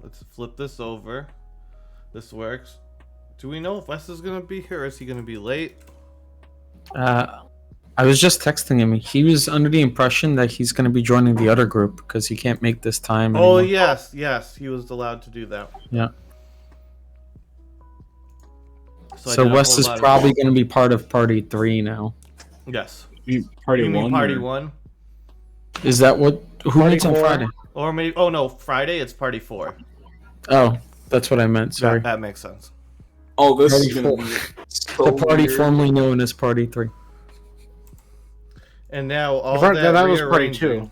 Let's flip this over. This works. Do we know if Wes is going to be here or is he going to be late? I was just texting him. He was under the impression that he's going to be joining the other group because he can't make this time anymore. Oh, yes. He was allowed to do that. Yeah. So Wes is probably going to be part of Party 3 now. Yes. Party you mean 1? Party or... 1? Is that what... Who meets on Friday? Or maybe... Oh, no. Friday, it's Party 4. Oh, that's what I meant. Sorry. That makes sense. Oh, this Party is going to be so the party weird. formerly known as Party 3. And now all that was Party 2.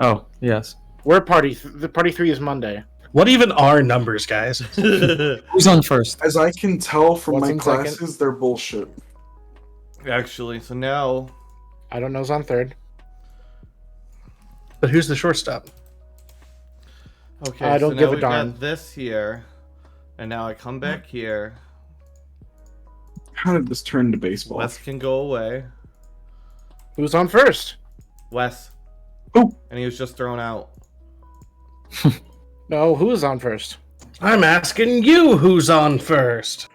Oh, yes. We're the Party 3 is Monday. What even are numbers, guys? Who's on first? As I can tell from What's my in classes, second? they're bullshit. Actually, so now... I don't know who's on third. But who's the shortstop? Okay, I don't so give now a we darn. got this here. And now I come back here. How did this turn to baseball? Wes can go away. Who's on first? Wes. Who? And he was just thrown out. No, who is on first? I'm asking you who's on first.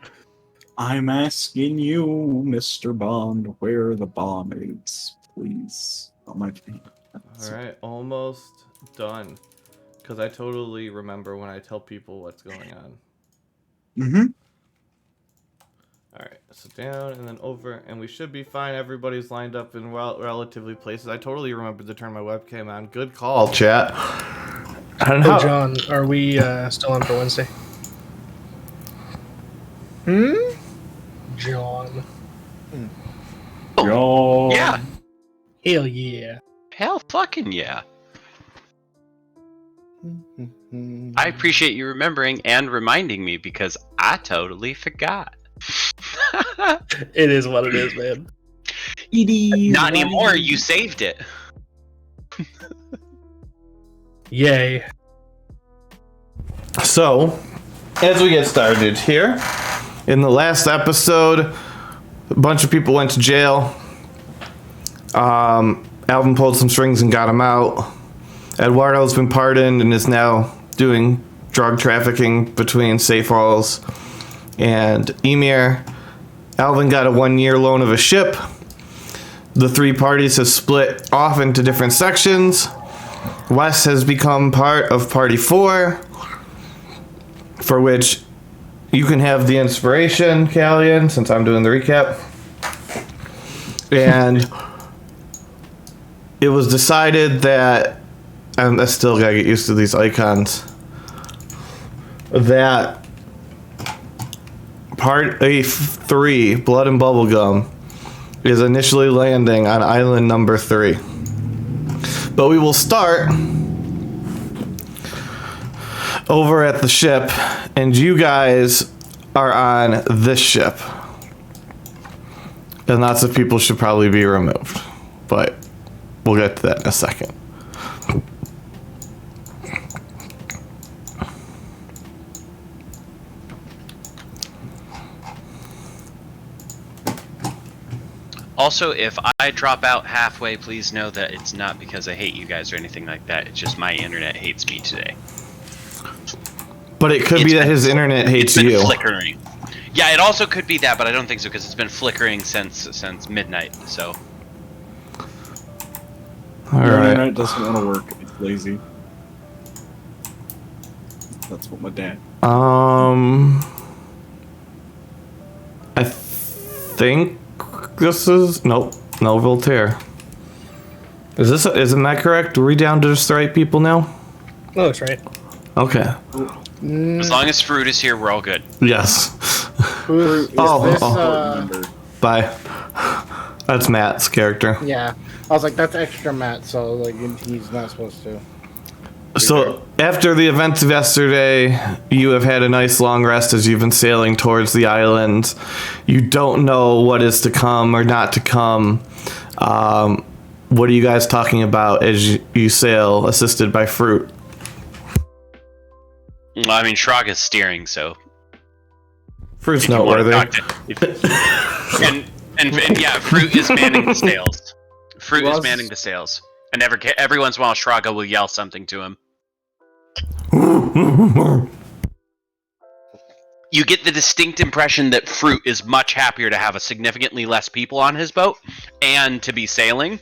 I'm asking you, Mr. Bond, where the bomb is, please. Oh my. All right, almost done. Because I totally remember when I tell people what's going on. Mm-hmm. All right, so down and then over, and we should be fine. Everybody's lined up in relatively places. I totally remembered to turn my webcam on. Good call, chat. I don't know. Oh, John, are we still on for Wednesday? John. Yo. Yeah. Hell yeah. Hell fucking yeah. I appreciate you remembering and reminding me because I totally forgot. It is what it is, man. It is. Not anymore, you saved it. Yay. So, as we get started here, in the last episode, a bunch of people went to jail. Alvin pulled some strings and got him out. Eduardo's been pardoned and is now doing drug trafficking between Safe Falls and Emir. Alvin got a 1-year loan of a ship. The three parties have split off into different sections. Wes has become part of Party 4, for which you can have the inspiration, Callian, since I'm doing the recap. And it was decided that, and I still gotta get used to these icons, that Part A3, Blood and Bubblegum, is initially landing on island number 3. But we will start over at the ship, and you guys are on this ship. And lots of people should probably be removed. But we'll get to that in a second. Also, if I drop out halfway, please know that it's not because I hate you guys or anything like that. It's just my internet hates me today. But it could be that his internet hates It's been you. flickering. Yeah, it also could be that, but I don't think so because it's been flickering since midnight. So. All Your right. internet doesn't want to work. It's lazy. That's what my dad. I think this is no Voltaire. Isn't that correct? Are we down to just the right people now? No, that's right. Okay. As long as Fruit is here, we're all good. Yes. Who is this? Bye. That's Matt's character. Yeah. I was like, that's extra Matt, so like he's not supposed to. So, after the events of yesterday, you have had a nice long rest as you've been sailing towards the island. You don't know what is to come or not to come. What are you guys talking about as you sail, assisted by Fruit? Well, I mean, Shrog is steering, so. Fruit's if you wanna noteworthy. talk to- and yeah, Fruit is manning the sails. Fruit is manning the sails. And every once in a while, Shraga will yell something to him. You get the distinct impression that Fruit is much happier to have a significantly less people on his boat and to be sailing,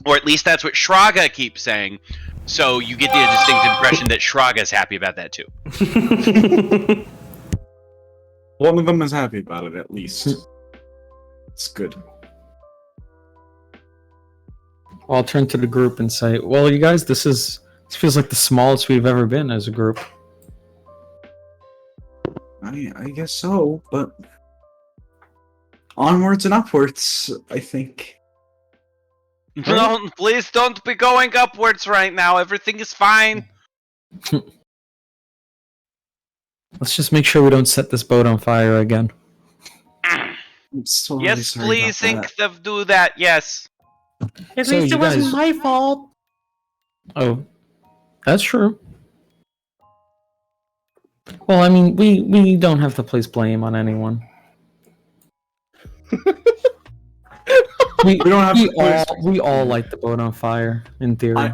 or at least that's what Shraga keeps saying. So you get the distinct impression that Shraga is happy about that too. One of them is happy about it, at least. It's good. I'll turn to the group and say, well, you guys, this feels like the smallest we've ever been as a group. I guess so, but onwards and upwards, I think. No, please don't be going upwards right now. Everything is fine. Let's just make sure we don't set this boat on fire again. I'm so Yes, sorry please about think of do that. Yes. At So least you it wasn't guys- my fault. Oh, that's true. Well, I mean, we don't have to place blame on anyone. we don't have to place- we all light the boat on fire, in theory.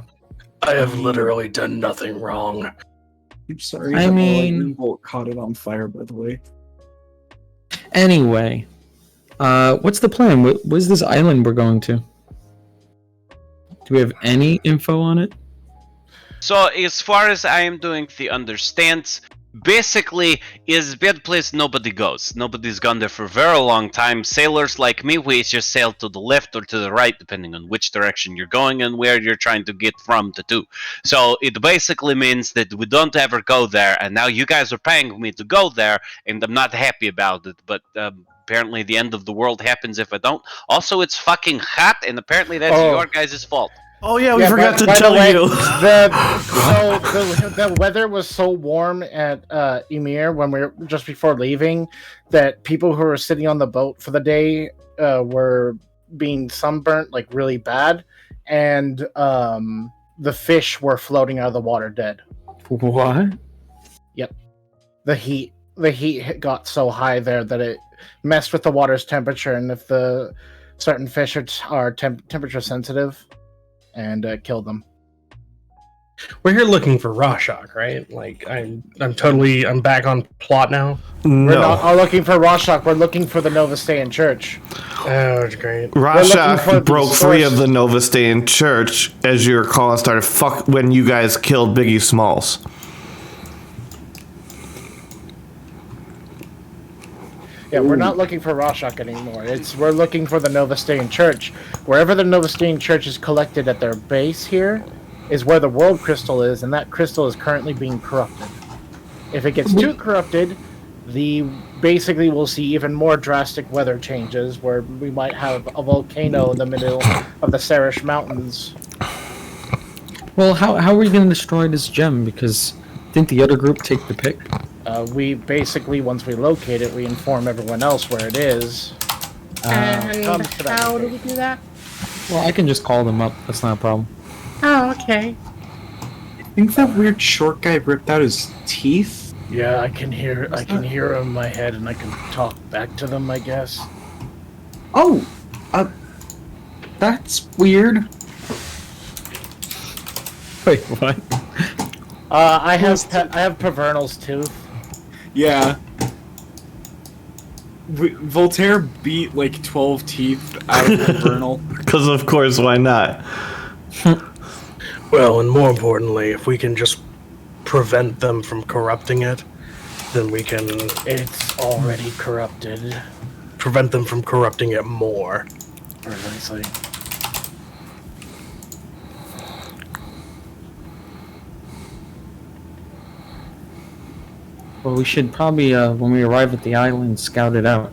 I have literally done nothing wrong. I'm sorry. I that the mean- lightning bolt caught it on fire, by the way. Anyway, what's the plan? Where's this island we're going to? Do we have any info on it? So, as far as I am doing the understands, basically, is a bad place nobody goes. Nobody's gone there for a very long time. Sailors like me, we just sail to the left or to the right, depending on which direction you're going and where you're trying to get from to. So, it basically means that we don't ever go there, and now you guys are paying me to go there, and I'm not happy about it, but apparently the end of the world happens if I don't. Also, it's fucking hot, and apparently that's your guys' fault. Oh yeah, we Yeah, forgot to by the tell way, you. The weather was so warm at Emir when we were just before leaving that people who were sitting on the boat for the day were being sunburnt like really bad, and the fish were floating out of the water dead. What? Yep, the heat got so high there that it messed with the water's temperature, and if the certain fish are temperature sensitive, and killed them. We're here looking for Rorschach, right? Like, I'm back on plot now. We're No, not looking for Rorschach. We're looking for the Novostayan Church. Oh, it's great. looking for Rorschach the broke free source. of the Novostayan Church, as you recall, and started when you guys killed Biggie Smalls. Yeah, we're not looking for Rorschach anymore. We're looking for the Novostayan Church. Wherever the Novostayan Church is collected at their base here is where the world crystal is, and that crystal is currently being corrupted. If it gets too corrupted, basically we'll see even more drastic weather changes where we might have a volcano in the middle of the Sarish Mountains. Well, how are we going to destroy this gem? Because didn't the other group take the pick? We basically, once we locate it, we inform everyone else where it is. And comes to that how do debate. we do that? Well, I can just call them up. That's not a problem. Oh, okay. I think that weird short guy ripped out his teeth. Yeah, I can hear them in my head, and I can talk back to them, I guess. Oh, that's weird. Wait, what? I have Pavernal's tooth. Yeah. Voltaire beat like 12 teeth out of the Vernal. Because of course, why not? Well, and more importantly, if we can just prevent them from corrupting it, then we can It's already corrupted. prevent them from corrupting it more. Precisely. Well, we should probably, when we arrive at the island, scout it out.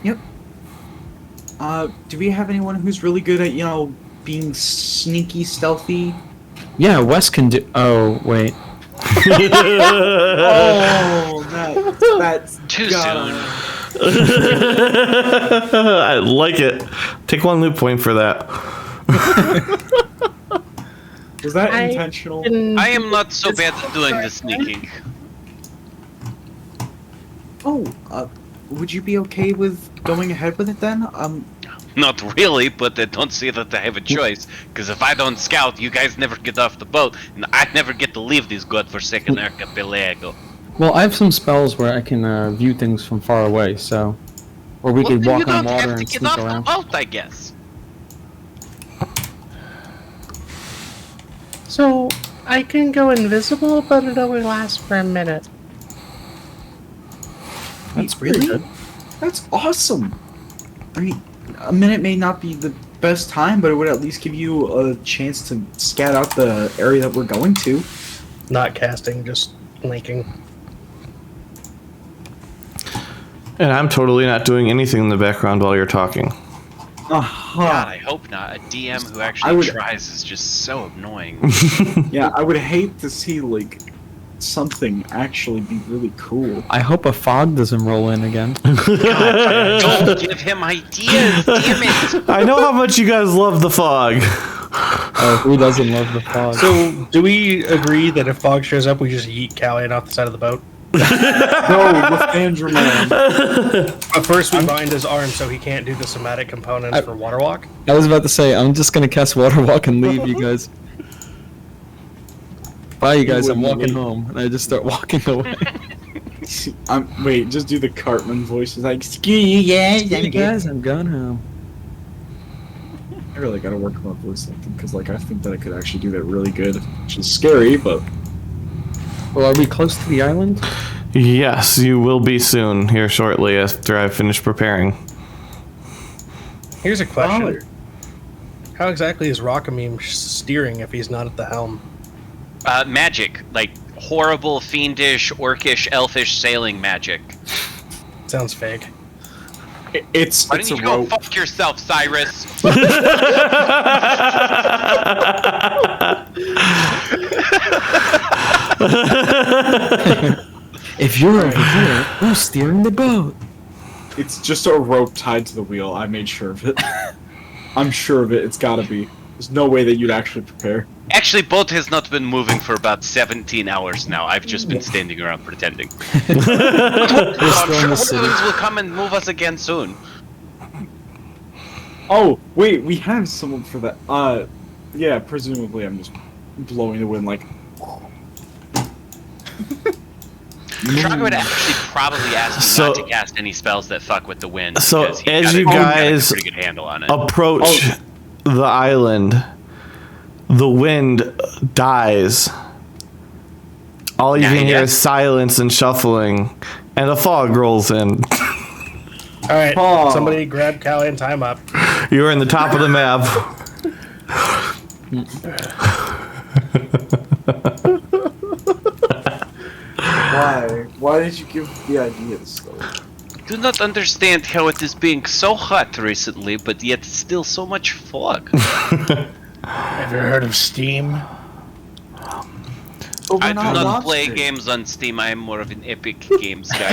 Yep. Do we have anyone who's really good at, being sneaky, stealthy? Yeah, Wes can do. Oh, wait. Oh, that's Too gotta- I like it. Take 1 loot point for that. Was that I intentional? I am not so bad at doing the sneaking. Oh, would you be okay with going ahead with it then? Not really, but I don't see that I have a choice. Because if I don't scout, you guys never get off the boat, and I never get to leave this godforsaken archipelago. Well, I have some spells where I can view things from far away, so. Or we could then walk you on don't water have to and get sneak off around. the boat, I guess. So I can go invisible, but it only lasts for a minute. That's really good. That's awesome. I mean, a minute may not be the best time, but it would at least give you a chance to scout out the area that we're going to. Not casting, just linking. And I'm totally not doing anything in the background while you're talking. God, I hope not. A DM who I actually would- tries is just so annoying. Yeah, I would hate to see, something actually be really cool. I hope a fog doesn't roll in again. Don't give him ideas, damn it! I know how much you guys love the fog. Oh, who doesn't love the fog? So, do we agree that if Fog shows up, we just yeet Callian off the side of the boat? No, with Andrew Man. But first, we bind his arm so he can't do the somatic components for water walk. I was about to say, I'm just gonna cast Water Walk and leave you guys. Bye, you guys. I'm wouldn't walking leave. home. And I just start walking away. Wait, just do the Cartman voice. It's like, screw you guys, Hey guys, I'm going home. I really gotta work on my voice acting, because, like, I think that I could actually do that really good, which is scary, but... Well, are we close to the island? Yes, you will be soon, here shortly after I finish preparing. Here's a question. How exactly is Rockameme steering if he's not at the helm? Magic. Like, horrible, fiendish, orcish, elfish sailing magic. Sounds fake. It's Why don't you a go rope. fuck yourself, Cyrus? If you're over here, I'm steering the boat. It's just a rope tied to the wheel. I made sure of it. I'm sure of it. It's gotta be. There's no way that you'd actually prepare. Actually, boat has not been moving for about 17 hours now. I've just been standing around pretending. I'm sure Woodlands will come and move us again soon. Oh, wait, we have someone for that. Yeah, presumably I'm just blowing the wind like... Shraga would actually probably ask you So- not to cast any spells that fuck with the wind. So, because he's as got you he's got guys a pretty good handle on it. approach the island, the wind dies. All you Yeah, can hear yeah. is silence and shuffling, and a fog rolls in. All right, Oh. somebody grab Callie and tie him up. You're in the top of the map. Why? Why did you give the ideas, though? Do not understand how it is being so hot recently, but yet still so much fog. Have you heard of Steam? Oh, I do not play games on Steam. I am more of an Epic Games guy.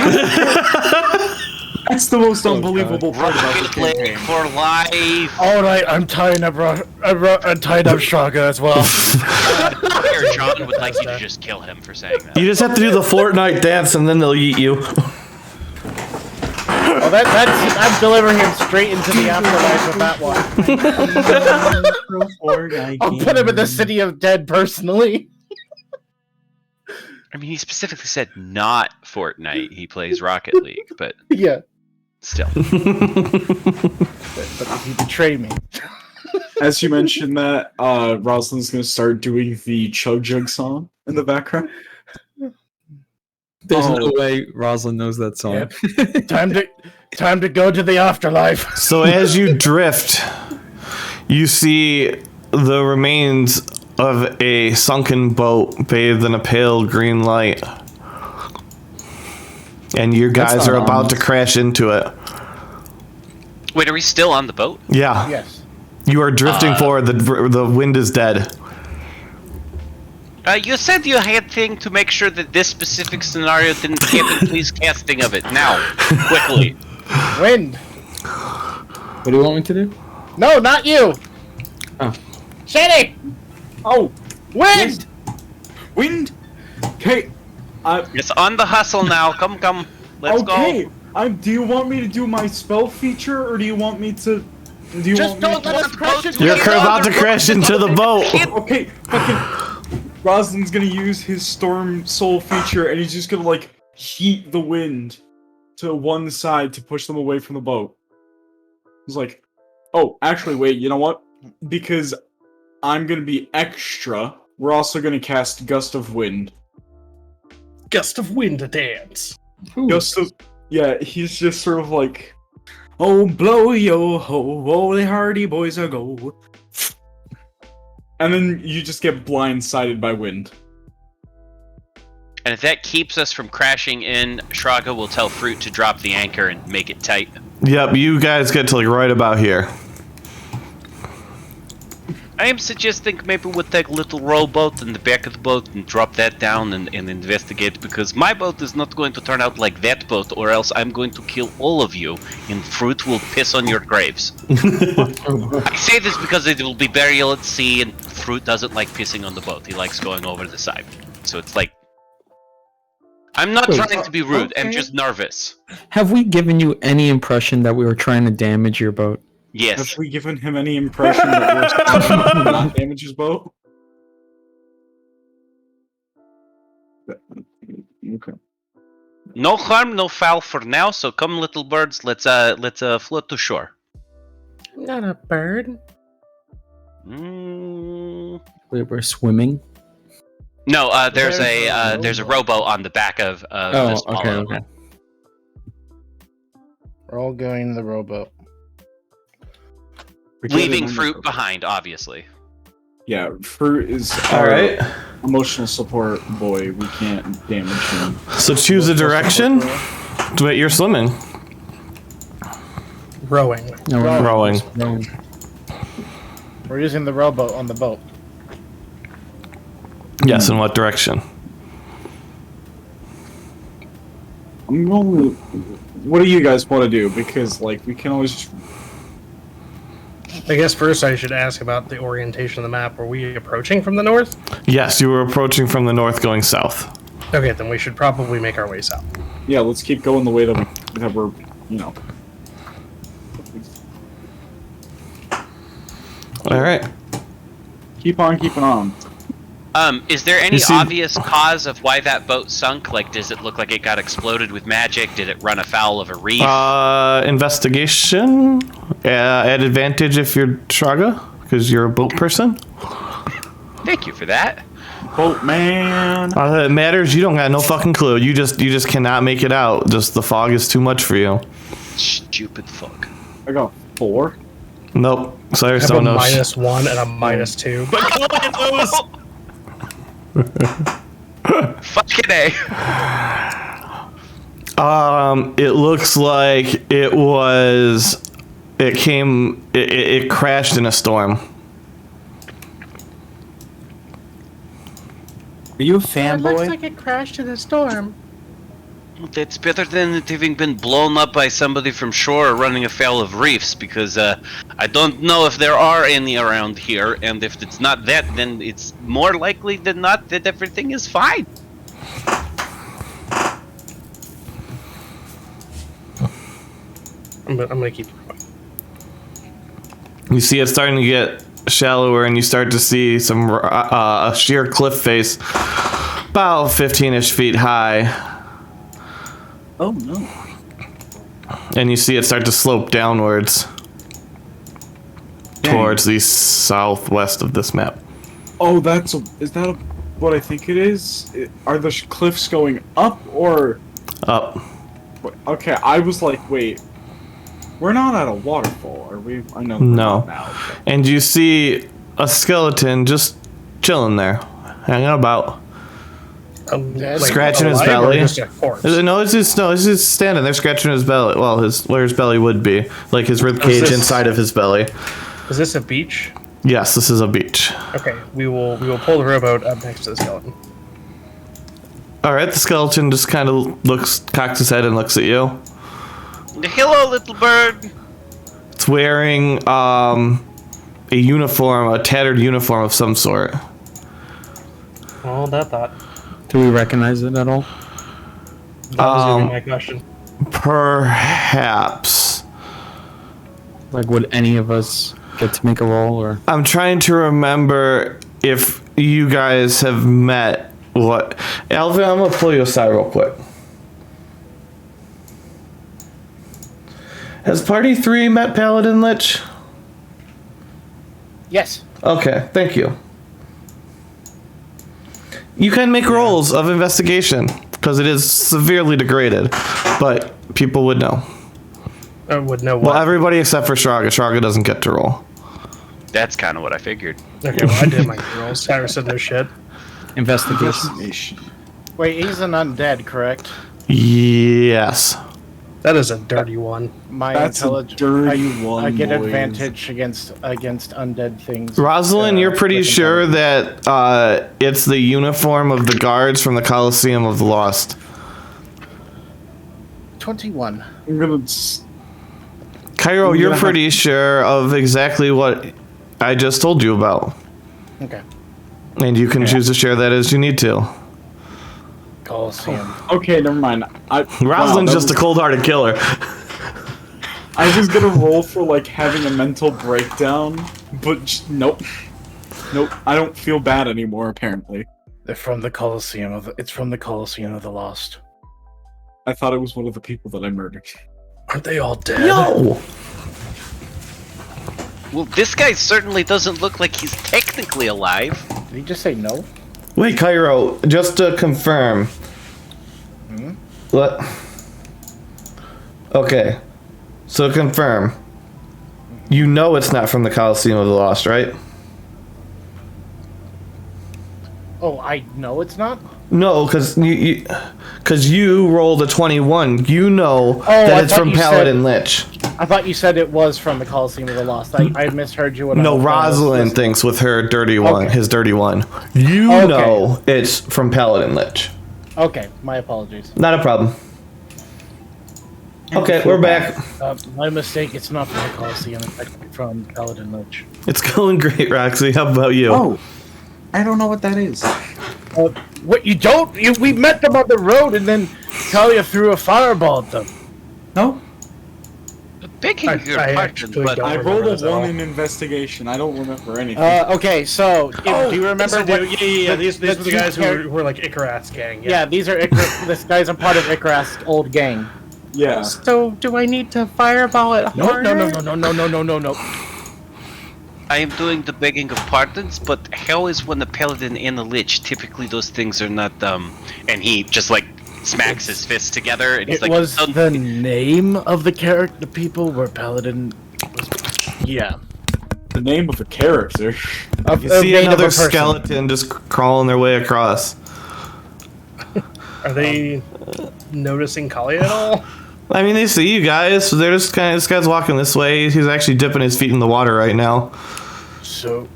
That's the most unbelievable part about Rocket this League campaign. for life. All right, I'm tying up. I'm tying up Shraga as well. Here, John would like you to just kill him for saying that. You just have to do the Fortnite dance, and then they'll eat you. Oh, that's I'm delivering him straight into the afterlife with that one. I'll put him in the city of dead personally. I mean, he specifically said not Fortnite. He plays Rocket League, but Yeah, still. but he betrayed me. As you mentioned that, Rosalind's gonna start doing the Chug Jug song in the background. There's Oh. no way Rosalind knows that song. Yep. Time to go to the afterlife. So as you drift, you see the remains of a sunken boat bathed in a pale green light. And you guys not are about ominous. to crash into it. Wait, are we still on the boat? Yeah. Yes. You are drifting forward. The wind is dead. You said you had thing to make sure that this specific scenario didn't happen. Please casting of it now, quickly. Wind. What do you want me to do? No, not you. Oh. Shetty. Oh, Wind. wind. Okay. It's on the hustle now. Come, let's Okay. go. Do you want me to do my spell feature, or do you want me to? Do you Just want me don't let us crash into You're the about to crash into the boat. Okay, fucking Rosalind's gonna use his Storm Soul feature, and he's just gonna like heat the wind to one side to push them away from the boat. He's like, oh, actually, wait, you know what? Because I'm gonna be extra, we're also gonna cast Gust of Wind. Gust of wind to dance. Gust of, yeah, he's just sort of like, oh, blow yo ho, oh, the hardy boys are go. And then you just get blindsided by wind. And if that keeps us from crashing in, Shraga will tell Fruit to drop the anchor and make it tight. Yep, you guys get to like right about here. I am suggesting maybe we'll take a little rowboat in the back of the boat and drop that down and investigate, because my boat is not going to turn out like that boat, or else I'm going to kill all of you and Fruit will piss on your graves. I say this because it will be burial at sea and Fruit doesn't like pissing on the boat. He likes going over the side. So it's like... I'm not Wait, trying to be rude, I'm okay. just nervous. Have we given you any impression that we were trying to damage your boat? Yes. Have we given him any impression that we're trying to not damage his boat? Okay. No harm, no foul for now. So come, little birds. Let's float to shore. Not a bird. We're swimming. No, there's a rowboat on the back of the Oh, swallow. okay. We're all going in the rowboat. Leaving Fruit behind, obviously. Yeah, Fruit is All our right. emotional support boy. We can't damage him. So choose a direction. Wait, you're swimming. Rowing. No, we're Rowing. rowing. We're using the rowboat on the boat. Yes, in what direction? I'm going. What do you guys want to do? Because like we can always just. I guess first I should ask about the orientation of the map. Were we approaching from the north? Yes, you were approaching from the north going south. Okay, then we should probably make our way south. Yeah, let's keep going the way that we're, you know. All right. Keep on keeping on. Is there any You see- obvious cause of why that boat sunk? Like, does it look like it got exploded with magic? Did it run afoul of a reef? Investigation. At advantage if you're Shraga, because you're a boat person. Thank you for that. Boat man. It matters. You don't got no fucking clue. You just cannot make it out. Just the fog is too much for you. Stupid fuck. I got 4. Nope. I Cyrus have a don't know. -1 and a -2. But go look at those! Fucking A. It looks like it was. It crashed in a storm. Are you a It looks fanboy? like it crashed in a storm. That's better than it having been blown up by somebody from shore or running afoul of reefs, because I don't know if there are any around here, and if it's not that, then it's more likely than not that everything is fine. I'm gonna keep going. You see it starting to get shallower, and you start to see some a sheer cliff face, about 15-ish feet high, Oh no. and you see it start to slope downwards towards the southwest of this map. Oh, is that what I think it is? Are the cliffs going up or? Up. Okay, I was like, wait. We're not at a waterfall, are we? I know. We're No. not now. And you see a skeleton just chilling there, hanging about. Scratching his alive or belly. just a corpse? No, it's just standing there scratching his belly. Well, where his belly would be, like his rib cage this- inside of his belly. Is this a beach? Yes, this is a beach. Okay, we will pull the rowboat up next to the skeleton. All right, the skeleton just kind of cocks his head and looks at you. Hello, little bird. It's wearing a uniform, a tattered uniform of some sort. Well, that thought. Do we recognize it at all? That was gonna be my question. Perhaps. Like, would any of us get to make a roll, or? I'm trying to remember if you guys have met what. Alvin, I'm gonna pull you aside real quick. Has Party 3 met Paladin Lich? Yes. Okay, thank you. You can make rolls of investigation, because it is severely degraded, but people would know. I would know Well, what. everybody except for Shraga. Shraga doesn't get to roll. That's kind of what I figured. Okay, well, I did my rolls. Cyrus said no shit. Investigation. Wait, he's an undead, correct? Yes. That is a dirty one. My That's a intelligence. dirty one, I get boys. advantage against undead things. Rosalind, you're pretty with sure intelligence. that it's the uniform of the guards from the Colosseum of the Lost. 21. I'm gonna. Cairo, I'm you're gonna pretty sure of exactly what I just told you about. Okay. And you can choose to share that as you need to. Colosseum. Okay, never mind. Rosalind's just a cold-hearted killer. I was gonna roll for like having a mental breakdown, but nope. Nope. I don't feel bad anymore. Apparently. They're from the Colosseum of. It's from the Colosseum of the Lost. I thought it was one of the people that I murdered. Aren't they all dead? No! Well, this guy certainly doesn't look like he's technically alive. Did he just say no? Wait, Cairo, just to confirm. What? Okay. So confirm. You know it's not from the Coliseum of the Lost, right? Oh, I know it's not? No, because you rolled a 21. You know I that it's thought from you Paladin Lich. I thought you said it was from the Coliseum of the Lost. I misheard you. When No, I was Rosalind thinks with her dirty one, Okay. his dirty one. You Okay. know it's from Paladin Lich. Okay, my apologies. Not a problem. Okay, we're back. My mistake. It's not from the Coliseum. It's actually from Paladin Lich. It's going great, Roxy. How about you? Oh, I don't know what that is. What you don't? We met them on the road, and then Talia threw a fireball at them. No, Begging your I pardon, actually but don't I remember rolled a this at all. 1 in investigation. I don't remember anything. Okay, so do you remember? Yes, I do. Yeah. These were the two guys char- who were like Icarus gang. Yeah, these are this guy's a part of Icarus' old gang. yeah. So, do I need to fireball it No, harder? no. I am doing the begging of pardons, but how is one a paladin and a lich? Typically those things are not, and he just, like, smacks his fists together, and he's It like, was "Don't-" the name of the character. The people were Paladin. Yeah. The name of a character. Of, You see name of a another person. skeleton just crawling their way across. Are they noticing Kali at all? I mean, they see you guys. So they're just kind of. This guy's walking this way. He's actually dipping his feet in the water right now. So,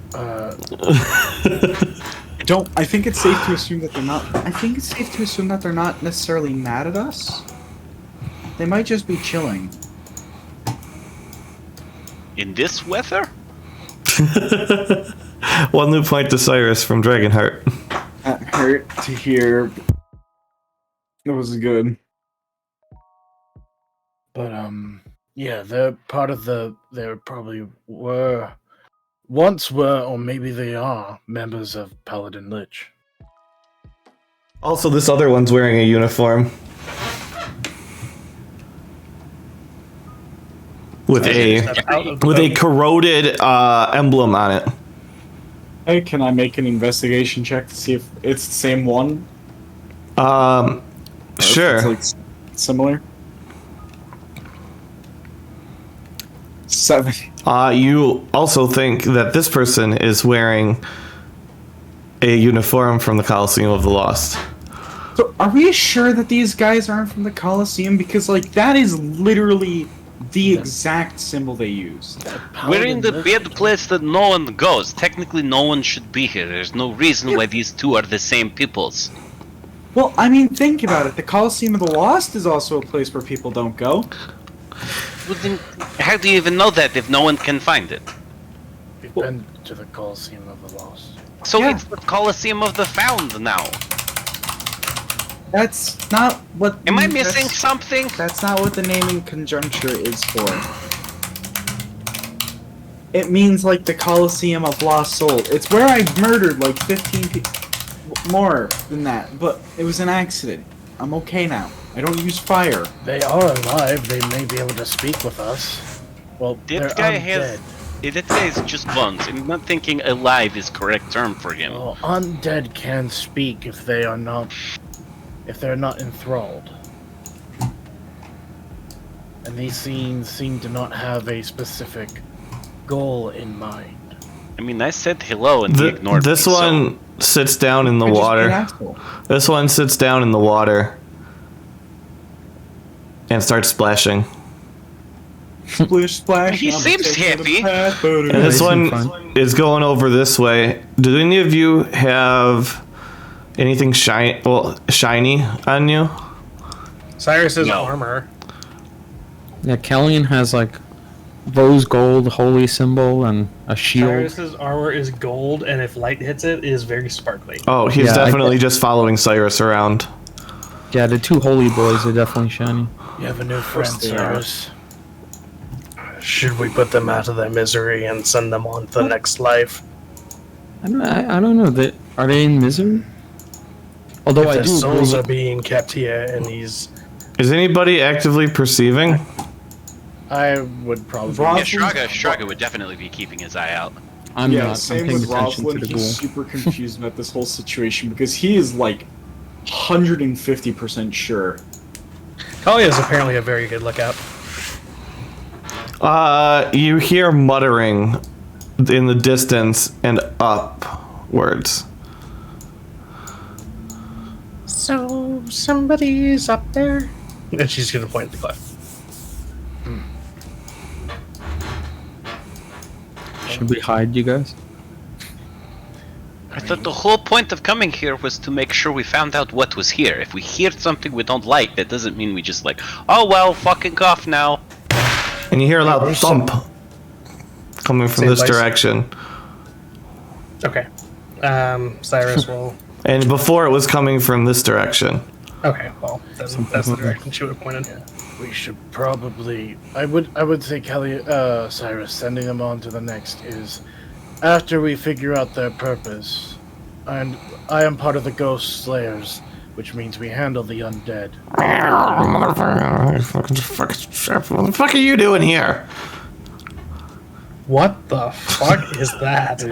I think it's safe to assume that they're not. I think it's safe to assume that they're not necessarily mad at us. They might just be chilling. In this weather? 1 new point to Cyrus from Dragonheart. That hurt to hear. That was good. but yeah, they're part of the. They probably were, once were, or maybe they are members of Paladin Lich. Also, this other one's wearing a uniform. With a corroded emblem on it. Hey, can I make an investigation check to see if it's the same one? Or if Sure. It's like similar. 7. You also think that this person is wearing a uniform from the Coliseum of the Lost. So, are we sure that these guys aren't from the Colosseum? Because, like, that is literally the exact symbol they used. We're in the bad place that no one goes. Technically, no one should be here. There's no reason why these two are the same peoples. Well, I mean, think about it. The Colosseum of the Lost is also a place where people don't go. Well, then, how do you even know that if no one can find it? We've been to the Coliseum of the Lost. So Yeah. it's the Colosseum of the Found now. That's not what. Am I missing something? That's not what the naming conjuncture is for. It means like the Colosseum of Lost Soul. It's where I murdered like 15 people. More than that, but it was an accident. I'm okay now. I don't use fire. They are alive. They may be able to speak with us. Well, they're That guy undead. has. That guy is just bones. I'm not thinking alive is correct term for him. Well, undead can speak if they are not, if they're not enthralled. And these scenes seem to not have a specific goal in mind. I mean, I said hello and he ignored This me. one sits down in the I just water. been an asshole. This one sits down in the water and starts splashing. Splish splash. He I'm seems taking the happy. path, but And this Racing one is going over this way. Do any of you have anything shiny on you? Cyrus's No. armor. Yeah, Kellyan has like rose gold holy symbol and a shield. Cyrus's armor is gold, and if light hits it, it is very sparkly. Oh, he's Yeah, definitely just following Cyrus around. Yeah, the two holy boys are definitely shiny. You have a new friend, they are. Cyrus. Should we put them out of their misery and send them on to the next life? I don't know. Are they in misery? Although If I their do souls believe- are being kept here in these Is anybody actively perceiving? I would probably. Ross- Yeah, Shraga would definitely be keeping his eye out. I'm Yeah, not. I'm same paying with attention to Roslyn. the He's ghoul. super confused about this whole situation because he is like 150% sure. Kalia is apparently a very good lookout. You hear muttering in the distance and upwards. So somebody's up there? And she's going to point at the cliff. Should we hide, you guys? I thought the whole point of coming here was to make sure we found out what was here. If we hear something we don't like, that doesn't mean we just like, oh well, fucking off now. And you hear a loud thump coming from Same this place? direction. Okay. Cyrus will... And before it was coming from this direction. Okay, well, that's the direction she would have pointed. We should probably. I would say Kelly, Cyrus, sending them on to the next is after we figure out their purpose. And I am part of the Ghost Slayers, which means we handle the undead. Motherfucker, what the fuck are you doing here? What the fuck is that?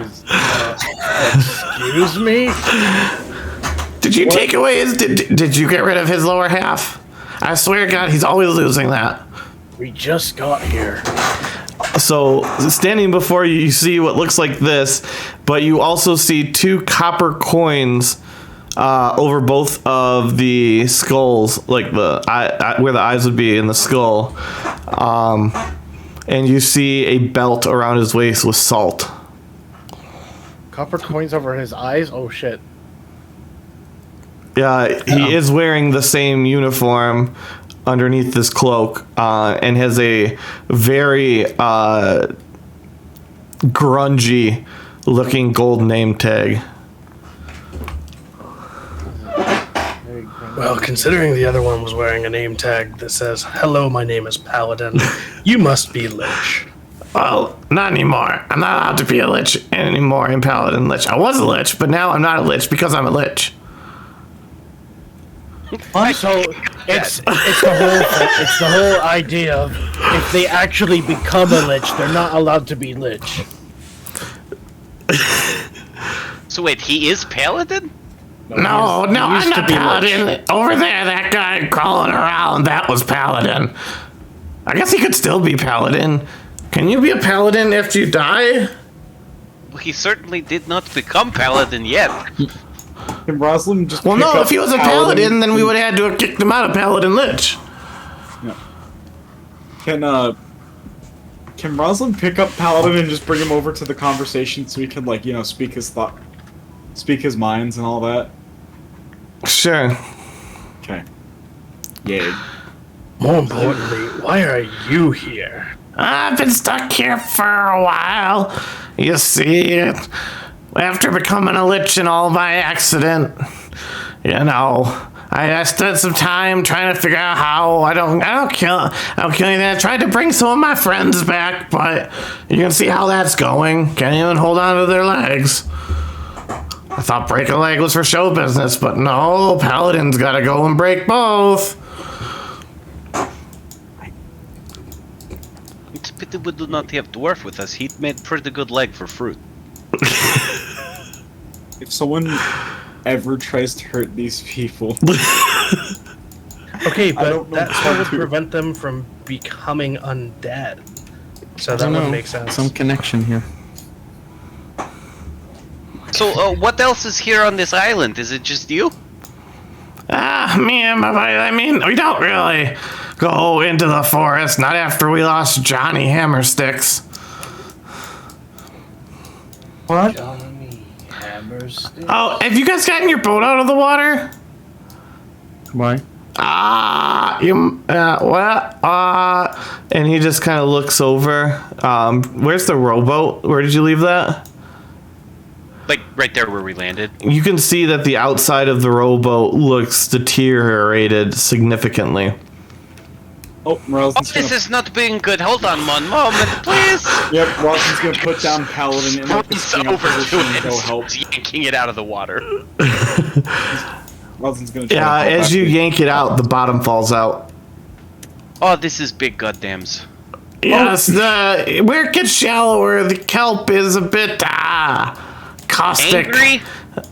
Excuse me? Did you take away his... Did you get rid of his lower half? I swear to God, he's always losing that. We just got here. So, standing before you, you see what looks like this, but you also see 2 copper coins over both of the skulls, like the where the eyes would be in the skull. And you see a belt around his waist with salt. Copper coins over his eyes? Oh shit. Yeah, he is wearing the same uniform underneath this cloak, and has a very grungy looking gold name tag. Well, considering the other one was wearing a name tag that says, "Hello, my name is Paladin," you must be Lich. Well, not anymore. I'm not allowed to be a lich anymore in Paladin Lich. I was a lich, but now I'm not a lich because I'm a lich. So it's the whole idea of if they actually become a lich, they're not allowed to be lich. So wait, he is Paladin? No, he I'm used to not be Paladin. lich. Over there, that guy crawling around, that was Paladin. I guess he could still be Paladin. Can you be a Paladin after you die? Well, he certainly did not become Paladin yet. Can Rosalind just Well, pick no, up if he was a Paladin, then we would have had to have kicked him out of Paladin Lich. Can Rosalind pick up Paladin and just bring him over to the conversation so he can, like, speak his minds and all that? Sure. Okay. Yay. More importantly, why are you here? I've been stuck here for a while. You see, after becoming a lich and all by accident, I spent some time trying to figure out how I don't kill anything. I tried to bring some of my friends back, but you can see how that's going. Can't even hold on to their legs. I thought break a leg was for show business, but no, Paladin's gotta go and break both. It's a pity we do not have Dwarf with us. He'd made pretty good leg for fruit. If someone ever tries to hurt these people, Okay, I don't but know that how still would to. prevent them from becoming undead. So I that don't would know. make sense. Some connection here. So, what else is here on this island? Is it just you? Me and my buddy, I mean, we don't really go into the forest, not after we lost Johnny Hammersticks. what? Johnny Hammerstick. Oh, have you guys gotten your boat out of the water? Why? And he just kind of looks over. Where's the rowboat? Where did you leave that? Like, right there where we landed? You can see that the outside of the rowboat looks deteriorated significantly. Oh, Rosalind's This gonna. is not being good. Hold on one moment, please. Yep, Rosalind's gonna put down Paladin and like the He's swing up over to position and it. go help. He's yanking it out of the water. Rosalind's gonna. Try Yeah, to help as you out. yank it out, the bottom falls out. Oh, this is big goddams. Yes, where it gets shallower, the kelp is a bit caustic. Angry?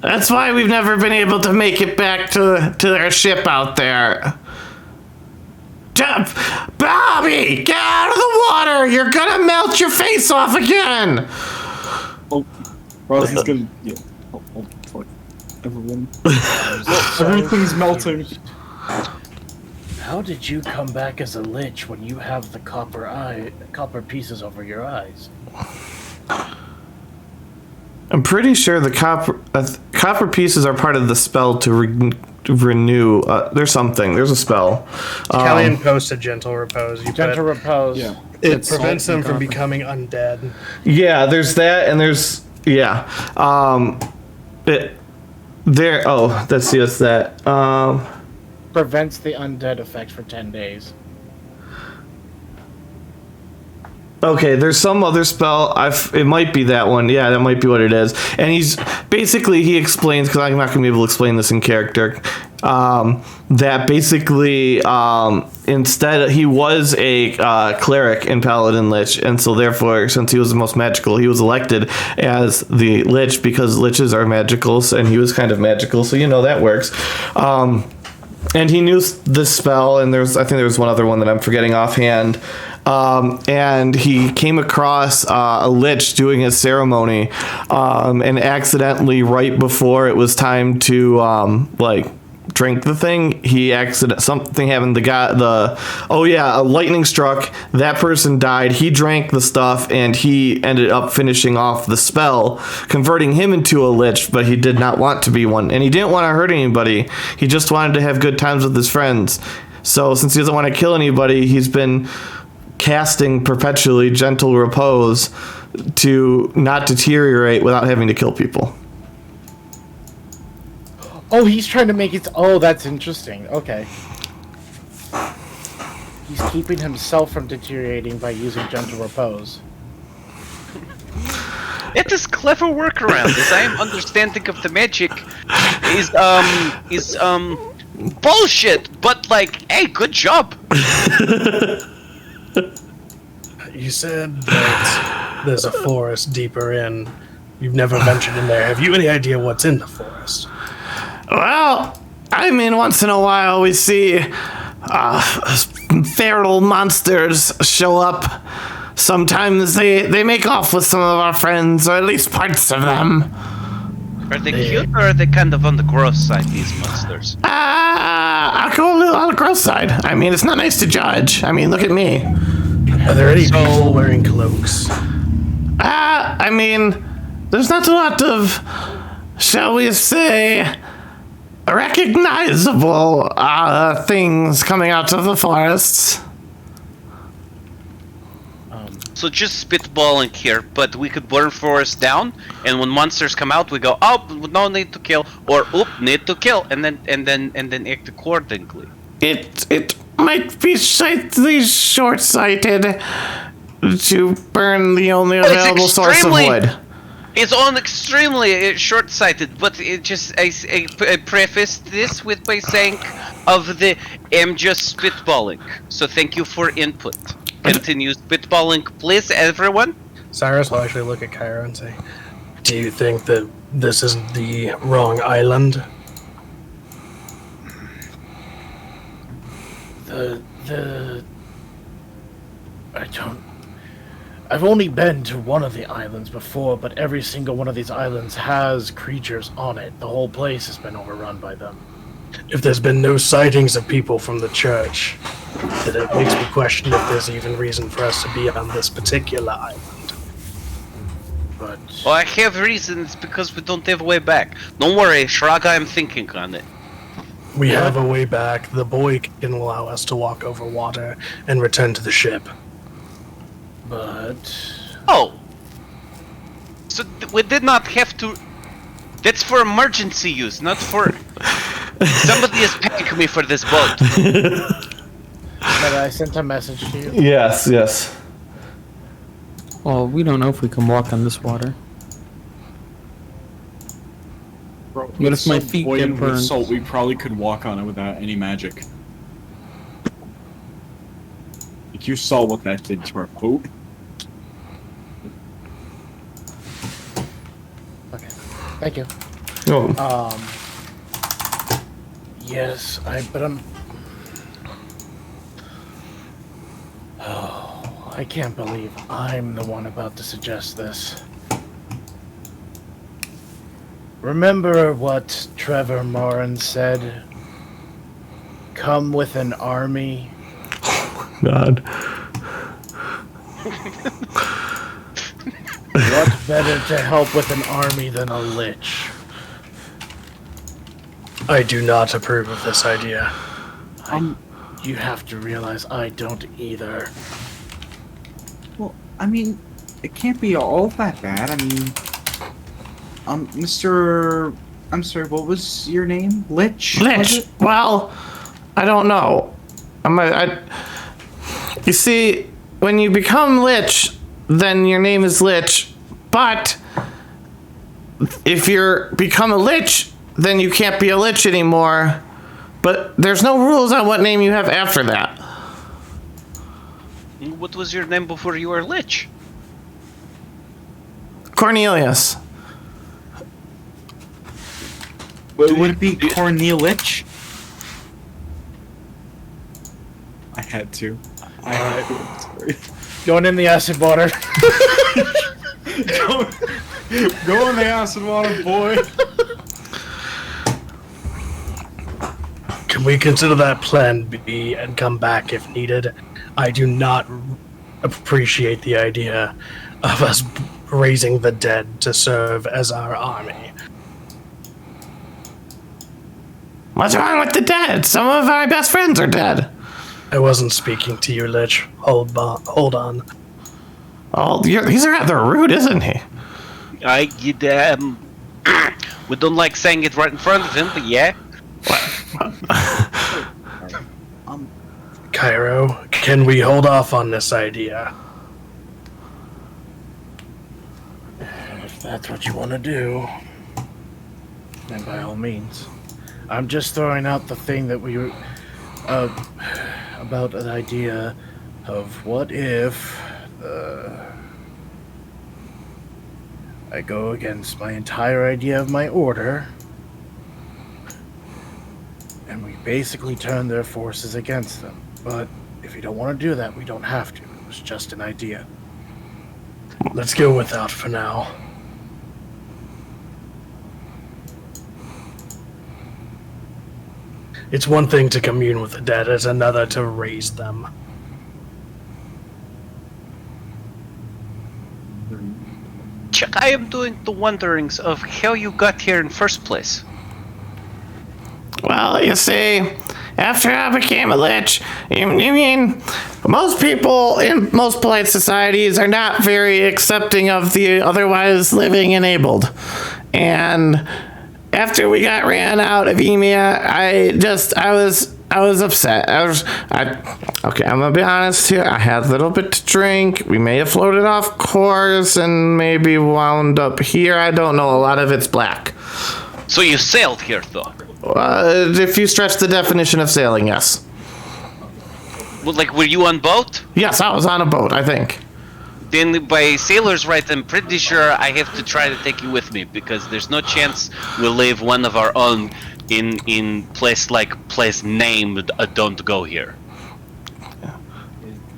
That's why we've never been able to make it back to their ship out there. Bobby, get out of the water! You're gonna melt your face off again! Oh, Roslyn's gonna. Yeah. Oh, fuck. Everyone. Everything's melting. How did you come back as a lich when you have the copper pieces over your eyes? I'm pretty sure the copper pieces are part of the spell to renew. There's a spell. Callian posted gentle repose. Gentle repose. Yeah. It prevents them from becoming undead. Yeah, there's that, and there's let's see what's that. Prevents the undead effect for 10 days. Okay, there's some other spell. It might be that one. Yeah, that might be what it is. And he explains, because I'm not going to be able to explain this in character, that basically instead he was a cleric in Paladin Lich, and so therefore, since he was the most magical, he was elected as the Lich because Liches are magical, and he was kind of magical, so that works. And he knew this spell, and I think there was one other one that I'm forgetting offhand. And he came across a lich doing a ceremony, and accidentally, right before it was time to drink the thing, something happened. A lightning struck. That person died. He drank the stuff, and he ended up finishing off the spell, converting him into a lich. But he did not want to be one, and he didn't want to hurt anybody. He just wanted to have good times with his friends. So since he doesn't want to kill anybody, he's been casting perpetually gentle repose to not deteriorate without having to kill people. Oh, he's trying to make it. Oh, that's interesting. Okay. He's keeping himself from deteriorating by using gentle repose. It is clever workaround, as I am understanding of the magic is bullshit, but hey, good job. You said that there's a forest deeper in. You've never ventured in there. Have you any idea what's in the forest? Well, once in a while we see feral monsters show up. Sometimes they make off with some of our friends, or at least parts of them. Are they cute, or are they kind of on the gross side, these monsters? I'll go a little on the gross side. It's not nice to judge. Look at me. Are there any people wearing cloaks? There's not a lot of, shall we say, recognizable things coming out of the forests. So just spitballing here, but we could burn forest down, and when monsters come out, we go, oh, no need to kill, or oop, need to kill, and then act accordingly. It might be slightly short-sighted to burn the only available source of wood. It's on extremely short-sighted, but I prefaced this by saying I'm just spitballing. So thank you for input. Continue spitballing, please, everyone. Cyrus will actually look at Kyra and say, do you think that this is the wrong island? I've only been to one of the islands before, but every single one of these islands has creatures on it. The whole place has been overrun by them. If there's been no sightings of people from the church, then it makes me question if there's even reason for us to be on this particular island. But Well, I have reasons because we don't have a way back. Don't worry, Shraga, I'm thinking on it. We have a way back. The boy can allow us to walk over water and return to the ship. But Oh! So we did not have to... That's for emergency use, not for... Somebody is paying me for this boat. but I sent a message to you. Yes. Well, we don't know if we can walk on this water. Bro, What if my feet buoyant get with burned? salt, we probably could walk on it without any magic. You saw what that did to our boat. Okay. Thank you. Oh, Yes, but I'm. Oh, I can't believe I'm the one about to suggest this. Remember what Trevor Moran said? Come with an army. God. What better to help with an army than a lich? I do not approve of this idea. You have to realize I don't either. Well, I mean, it can't be all that bad. I mean, Mr. I'm sorry, what was your name? Lich? Was Lich. it? Well, I don't know. You see, when you become Lich, then your name is Lich. But if you become a Lich, then you can't be a Lich anymore. But there's no rules on what name you have after that. What was your name before you were Lich? Cornelius. Would it be Cornelich? I had to. Sorry. Going in the acid water. Go in the acid water, boy. Can we consider that plan B and come back if needed? I do not appreciate the idea of us raising the dead to serve as our army. What's wrong with the dead? Some of my best friends are dead. I wasn't speaking to you, Lich. Hold on. Oh, he's rather rude, isn't he? We don't like saying it right in front of him, but yeah. Cairo, can we hold off on this idea? If that's what you want to do, then by all means. I'm just throwing out the thing that we were about an idea of what if I go against my entire idea of my order, and we basically turn their forces against them. But if you don't want to do that, we don't have to. It was just an idea. Let's go without for now. It's one thing to commune with the dead, it's another to raise them. Chuck, I am doing the wonderings of how you got here in first place. Well, you see, after I became a Lich, you mean, most people in most polite societies are not very accepting of the otherwise living enabled. And after we got ran out of EMEA, I was upset. Okay, I'm gonna be honest here. I had a little bit to drink. We may have floated off course and maybe wound up here. I don't know. A lot of it's black. So you sailed here, though? If you stretch the definition of sailing, yes. Well, like, were you on boat? Yes, I was on a boat, I think. Then by sailor's right, I'm pretty sure I have to try to take you with me, because there's no chance we'll leave one of our own in place named Don't Go Here.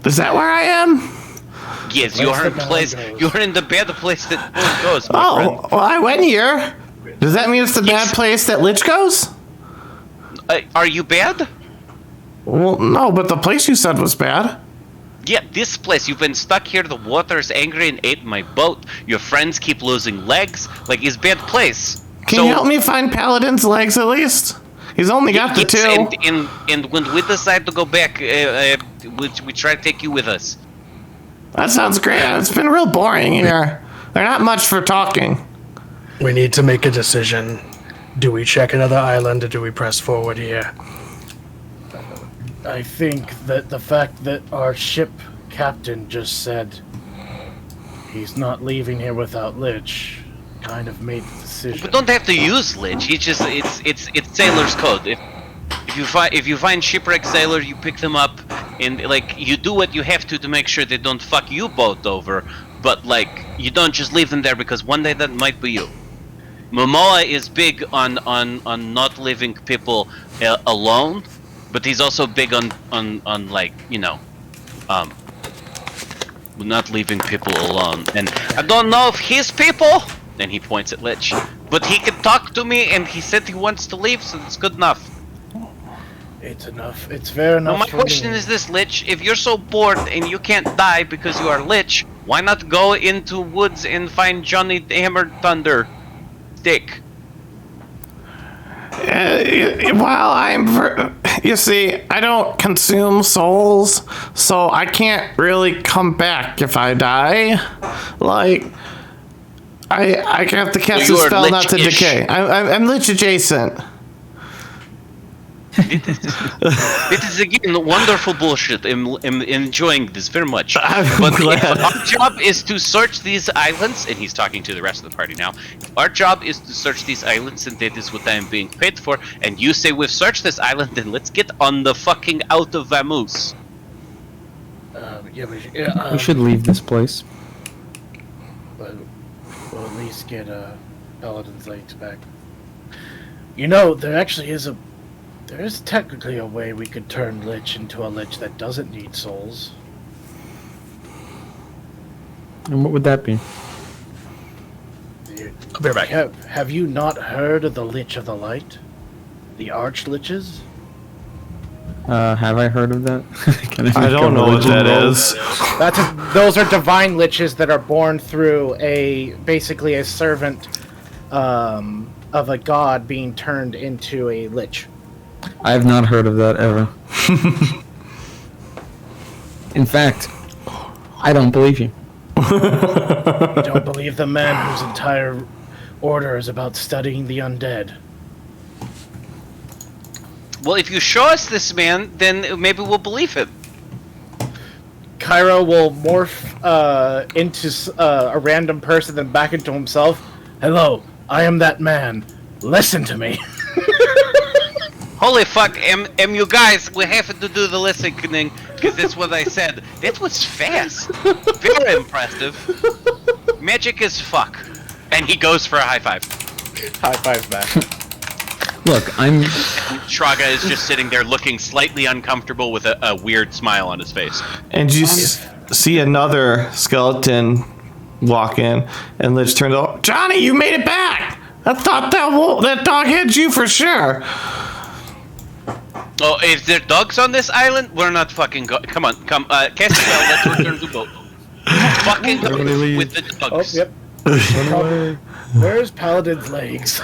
Is that where I am? Yes, you're in the bad place that Don't goes, my friend. Well, I went here. Does that mean it's the bad place that Lich goes? Are you bad? Well, no, but the place you said was bad. Yeah, this place. You've been stuck here. The water is angry and ate my boat. Your friends keep losing legs. Like, it's a bad place. Can you help me find Paladin's legs at least? He's only got the two. And when we decide to go back, we try to take you with us. That sounds great. It's been real boring here. They're not much for talking. We need to make a decision. Do we check another island or do we press forward here? I think that the fact that our ship captain just said he's not leaving here without Lich kind of made the decision. We don't have to use Lich. It's sailor's code. If you find shipwrecked sailor, you pick them up and like you do what you have to make sure they don't fuck you both over, but like you don't just leave them there because one day that might be you. Momoa is big on not leaving people alone, but he's also big on like, you know, not leaving people alone. And I don't know if his people, and he points at Lich, but he can talk to me and he said he wants to leave, so it's good enough. It's enough. It's fair enough. Well, my question is this, Lich, if you're so bored and you can't die because you are Lich, why not go into woods and find Johnny Hammer Thunder Stick? Well, you see, I don't consume souls, so I can't really come back if I die. Like, I have to cast a spell not to decay. I'm Lich adjacent. It is again wonderful bullshit. I'm enjoying this very much. I'm glad. Our job is to search these islands, and he's talking to the rest of the party now. Our job is to search these islands, and that is what I am being paid for. And you say we've searched this island, then let's get on the fucking out of Vamoose. We should leave this place. But we'll at least get Paladin's legs back. You know, there actually is there is technically a way we could turn Lich into a Lich that doesn't need souls. And what would that be? I'll be right back. Have you not heard of the Lich of the Light? The Arch Liches? Have I heard of that? I don't know what that is. Those are divine Liches that are born through basically a servant of a god being turned into a Lich. I have not heard of that ever. In fact, I don't believe you. You don't believe the man whose entire order is about studying the undead? Well, if you show us this man, then maybe we'll believe him. Cairo will morph into a random person, then back into himself. Hello, I am that man. Listen to me. Holy fuck, you guys, we have to do the listening, because that's what I said. That was fast. Very impressive. Magic as fuck. And he goes for a high five. High five back. Look, Shraga is just sitting there looking slightly uncomfortable with a weird smile on his face. And you see another skeleton walk in, and Lich turns out, Johnny, you made it back! I thought that dog had you for sure. Oh, if there are dogs on this island, we're not fucking come on, cast a spell, let's return to boat. Fucking go with the dogs. Oh, yep. Where's Paladin's legs?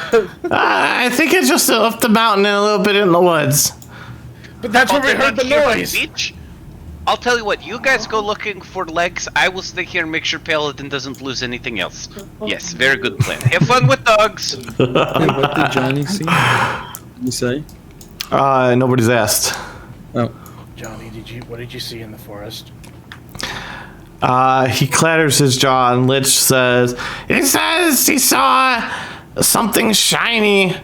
I think it's just up the mountain and a little bit in the woods. But that's where we heard the noise. Beach? I'll tell you what, you guys go looking for legs, I will stay here and make sure Paladin doesn't lose anything else. Yes, very good plan. Have fun with dogs! Hey, what did Johnny see? What did you say? Nobody's asked. Oh. Johnny, what did you see in the forest? He clatters his jaw, and Lich says he saw something shiny,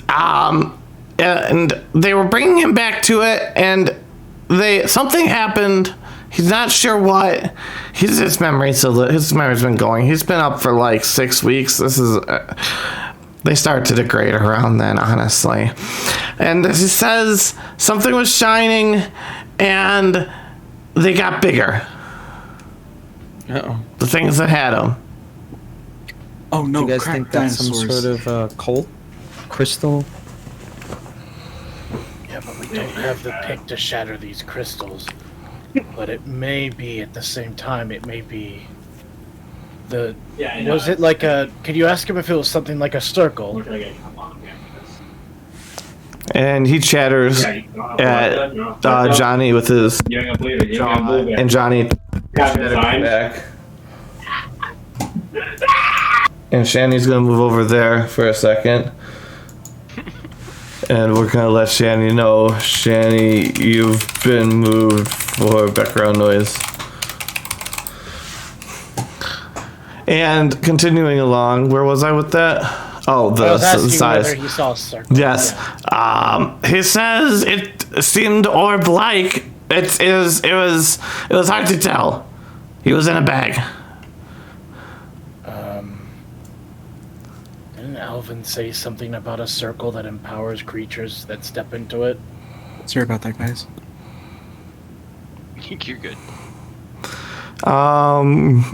and they were bringing him back to it, and something happened. He's not sure what. His memory's been going. He's been up for like 6 weeks. This is. They start to degrade around then, honestly. And he says something was shining, and they got bigger. Uh-oh. The things that had them. Oh no! Do you guys crack think that's dinosaurs. some sort of cult? Crystal? Yeah, but we don't have the pick to shatter these crystals. But it may be at the same time. It may be was it like a? Could you ask him if it was something like a circle? And he chatters at Johnny with his jaw, and Johnny chatters back. And Shani's gonna move over there for a second. And we're gonna let Shani know, Shani, you've been moved for background noise. And continuing along, where was I with that? Oh, the size. Whether he saw a circle. Yes. He says it seemed orb-like, It was hard to tell. He was in a bag. Didn't Alvin say something about a circle that empowers creatures that step into it? Sorry about that, guys. You're good.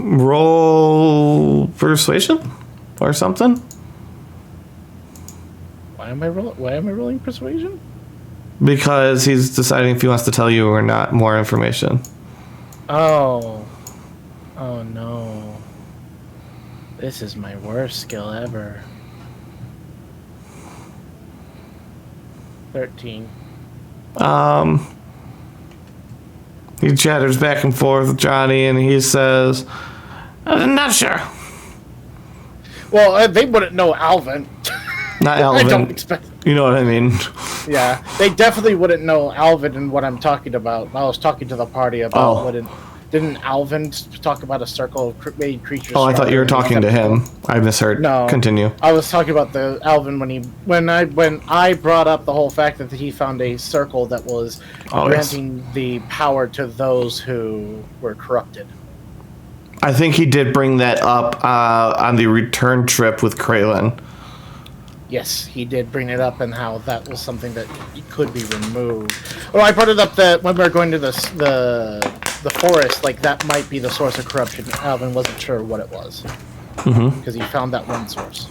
Roll persuasion or something. Why am I rolling persuasion? Because he's deciding if he wants to tell you or not more information. Oh no. This is my worst skill ever. 13. He chatters back and forth with Johnny, and he says, "I'm not sure." Well, they wouldn't know Alvin. Not I Alvin. don't expect. You know what I mean? Yeah, they definitely wouldn't know Alvin and what I'm talking about. I was talking to the party about didn't Alvin talk about a circle of made creatures? Oh, I thought you were talking to him. I misheard. No. Continue. I was talking about the Alvin when I brought up the whole fact that he found a circle that was granting the power to those who were corrupted. I think he did bring that up on the return trip with Kraylin. Yes, he did bring it up and how that was something that could be removed. Oh, I brought it up that when we were going to the forest, like that might be the source of corruption. Alvin wasn't sure what it was because he found that one source.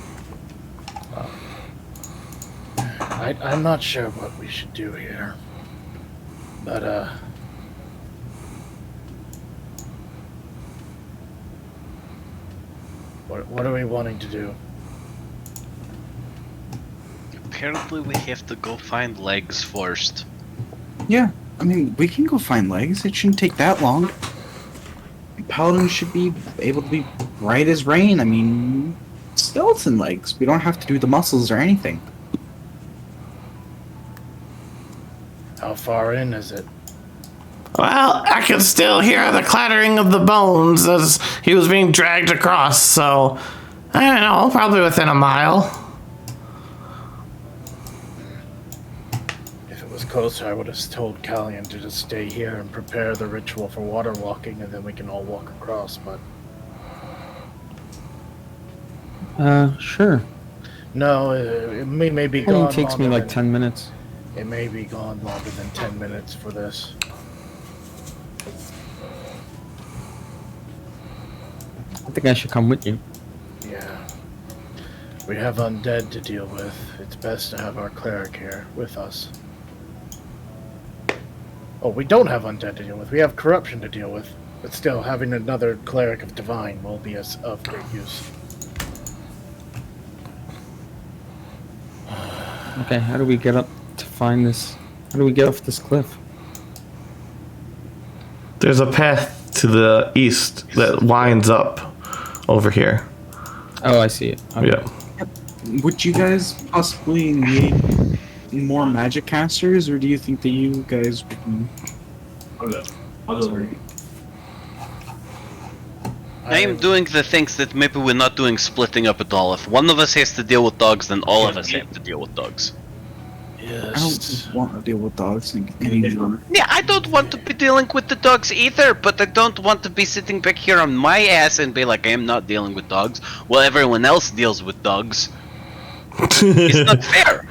I'm not sure what we should do here, but what are we wanting to do? Apparently we have to go find legs first. Yeah, I mean, we can go find legs. It shouldn't take that long. Paladins should be able to be bright as rain. I mean, skeleton legs. We don't have to do the muscles or anything. How far in is it? Well, I can still hear the clattering of the bones as he was being dragged across, so I don't know, probably within a mile. If it was closer, I would have told Callian to just stay here and prepare the ritual for water walking, and then we can all walk across, but... Sure. No, it may be It gone only takes me longer like than- 10 minutes. It may be gone longer than 10 minutes for this. I think I should come with you. Yeah. We have undead to deal with. It's best to have our cleric here with us. Oh, we don't have undead to deal with. We have corruption to deal with. But still, having another cleric of divine will be of great use. Okay, how do we get up to find this? How do we get off this cliff? There's a path to the east that winds up over here. Oh, I see it. Okay. Yeah. Would you guys possibly need more magic casters, or do you think that you guys would... Sorry. I am doing the things that maybe we're not doing splitting up at all. If one of us has to deal with dogs, then all of us have to deal with dogs. I Yes. don't want to deal with dogs anymore. Yeah, I don't want to be dealing with the dogs either, but I don't want to be sitting back here on my ass and be like, I am not dealing with dogs, while everyone else deals with dogs. It's not fair.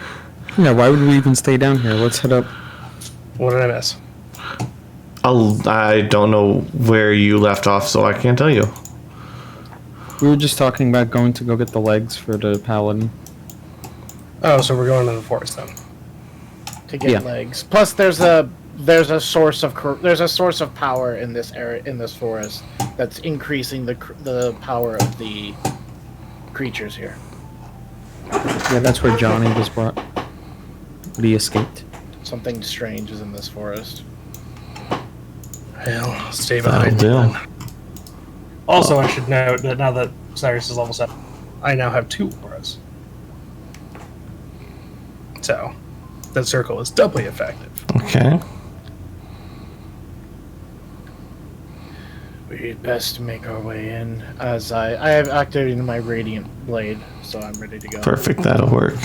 Yeah, why would we even stay down here? Let's head up. What did I miss? I don't know where you left off, so I can't tell you. We were just talking about going to go get the legs for the paladin. Oh, so we're going to the forest then. To get Yeah. legs. Plus, there's a source of power in this area, in this forest, that's increasing the power of the creatures here. Yeah, that's where Johnny was brought. But he escaped. Something strange is in this forest. Well, stay behind. That'll do. Also, I should note that now that Cyrus is level 7, I now have 2 auras. So, that circle is doubly effective. Okay. We'd best make our way in, as I have activated my radiant blade, so I'm ready to go. Perfect. That'll work.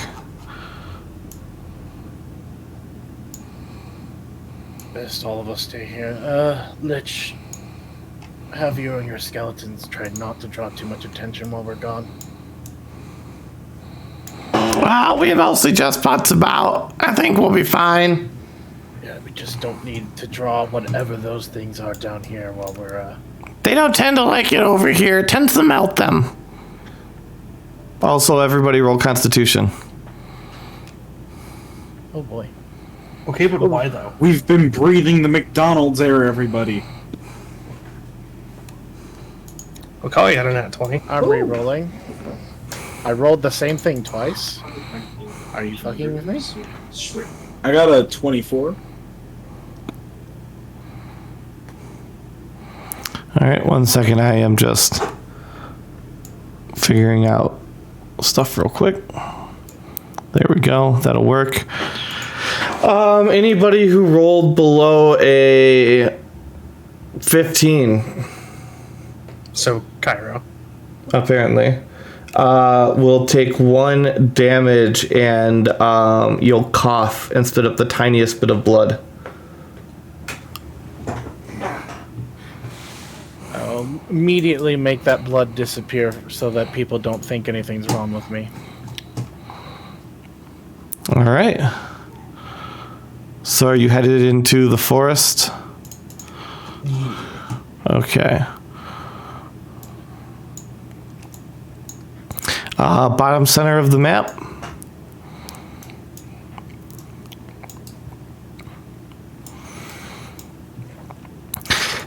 best all of us stay here. Lich, have you and your skeletons tried not to draw too much attention while we're gone? Well, we mostly just putz about. I think we'll be fine. Yeah, we just don't need to draw whatever those things are down here while we're, They don't tend to like it over here. It tends to melt them. Also, everybody roll Constitution. Oh boy. Okay, but why though? We've been breathing the McDonald's air, everybody. Well, Kali had a nat 20. I'm re-rolling. I rolled the same thing twice. Are you fucking with me? I got a 24. Alright, 1 second. I am just figuring out stuff real quick. There we go. That'll work. Anybody who rolled below a 15, So, Cairo. apparently, will take 1 damage and you'll cough instead of the tiniest bit of blood. I'll immediately make that blood disappear so that people don't think anything's wrong with me. Alright. So are you headed into the forest? Okay. Bottom center of the map.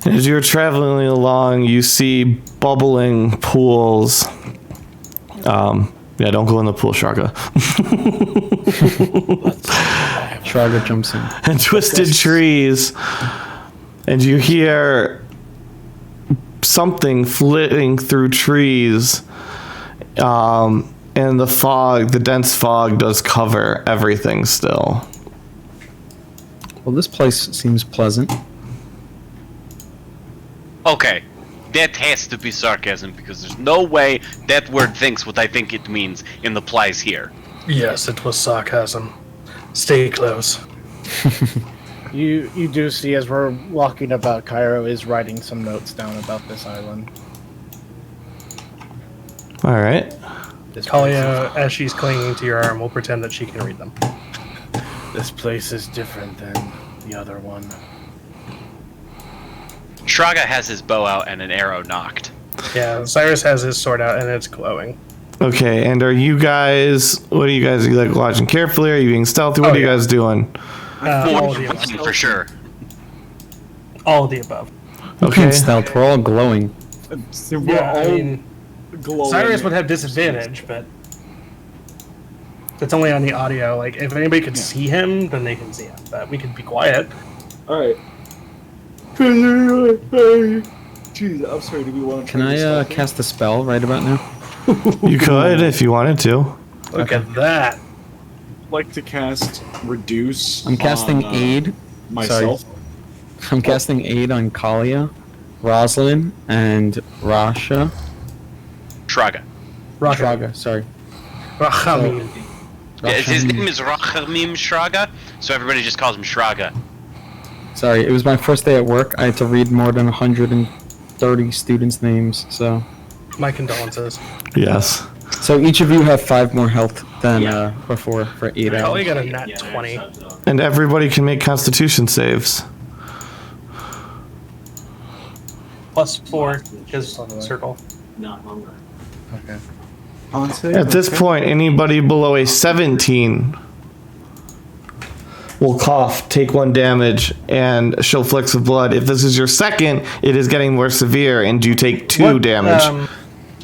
As you're traveling along, you see bubbling pools. Yeah, don't go in the pool, Shraga. Shraga jumps in. And twisted trees. And you hear something flitting through trees. And the fog, the dense fog, does cover everything still. Well, this place seems pleasant. Okay, that has to be sarcasm because there's no way that word thinks what I think it means and applies here. Yes, it was sarcasm. Stay close. You do see as we're walking about, Cairo is writing some notes down about this island. All right. This Kalia, as she's clinging to your arm, will pretend that she can read them. This place is different than the other one. Shraga has his bow out and an arrow knocked. Yeah, Cyrus has his sword out and it's glowing. Okay, and are you guys, what are you guys, are you like watching carefully? Are you being stealthy? What are you guys doing? All of the above. For sure. All of the above. Okay. Stealth, we're all glowing. We're Yeah, I all mean, glowing. Cyrus would have disadvantage, but it's only on the audio. Like, if anybody could see him, then they can see him. But we can be quiet. Alright. Jeez, I'm sorry, do we want to Can I cast a spell right about now? You could if you wanted to. Look at that. like to cast Reduce. I'm casting on, Aid. myself. I'm casting Aid on Kalia, Rosalind, and Rasha. Shraga. Shraga, sorry. Rachamim. Yeah, his name is Rachamim Shraga, so everybody just calls him Shraga. Sorry, it was my first day at work. I had to read more than 130 students' names, so... My condolences. Yes. So each of you have 5 more health than before for 8 Kelly hours. got a nat 20. And everybody can make Constitution saves. Plus 4, his circle. Okay. At this point, anybody below a 17 will cough, take 1 damage, and show flicks of blood. If this is your second, it is getting more severe, and you take 2 damage.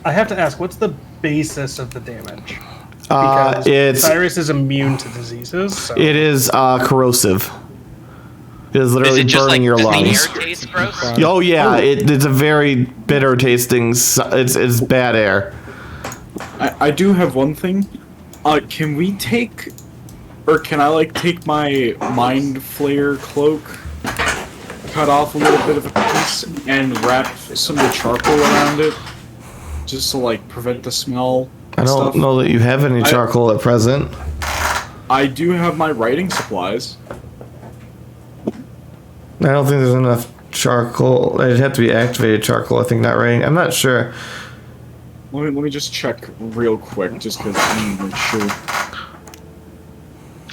I have to ask, what's the basis of the damage? Because It's Cyrus is immune to diseases. So. it is corrosive. It is Is literally it just burning like your does the lungs. air taste gross? Oh yeah, it's a very bitter tasting. It's bad air. I do have one thing. Can we take, or can I like take my Mind Flayer cloak, cut off a little bit of a piece, and wrap some of the charcoal around it, just to like prevent the smell? I don't know that you have any charcoal at present. I do have my writing supplies. I don't think there's enough charcoal. It'd have to be activated charcoal. I think not right. I'm not sure. Let me just check real quick, just because I need to make sure.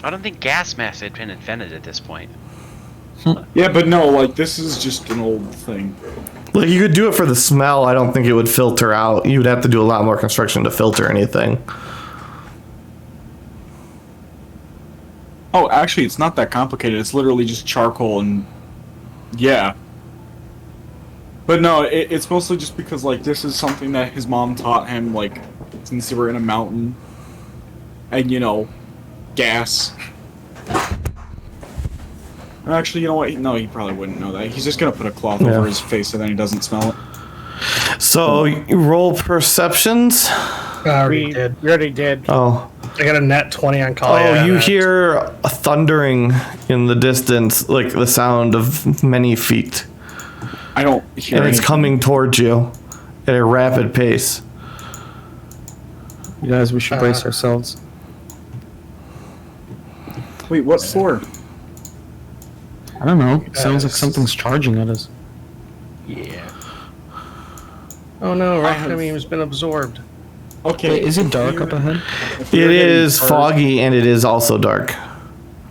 I don't think gas masks had been invented at this point. Yeah, but no, like this is just an old thing. Like you could do it for the smell. I don't think it would filter out. You would have to do a lot more construction to filter anything. Oh, actually, it's not that complicated. It's literally just charcoal and yeah. But no, it's mostly just because like this is something that his mom taught him, like since they were in a mountain, and you know, gas. Actually, you know what? No, he probably wouldn't know that. He's just gonna put a cloth over his face so then he doesn't smell it. So you roll perceptions. We did. We already did. Oh. I got a net 20 on call. Oh, you hear a thundering in the distance, like the sound of many feet. I don't hear And it's anything. coming towards you at a rapid pace. You guys, we should brace ourselves. Wait, what for? I don't know. Sounds like something's charging at us. Yeah. Oh no, Rackham has been absorbed. Okay. Wait, is it dark up ahead? If we It are getting is charged- foggy and it is also dark.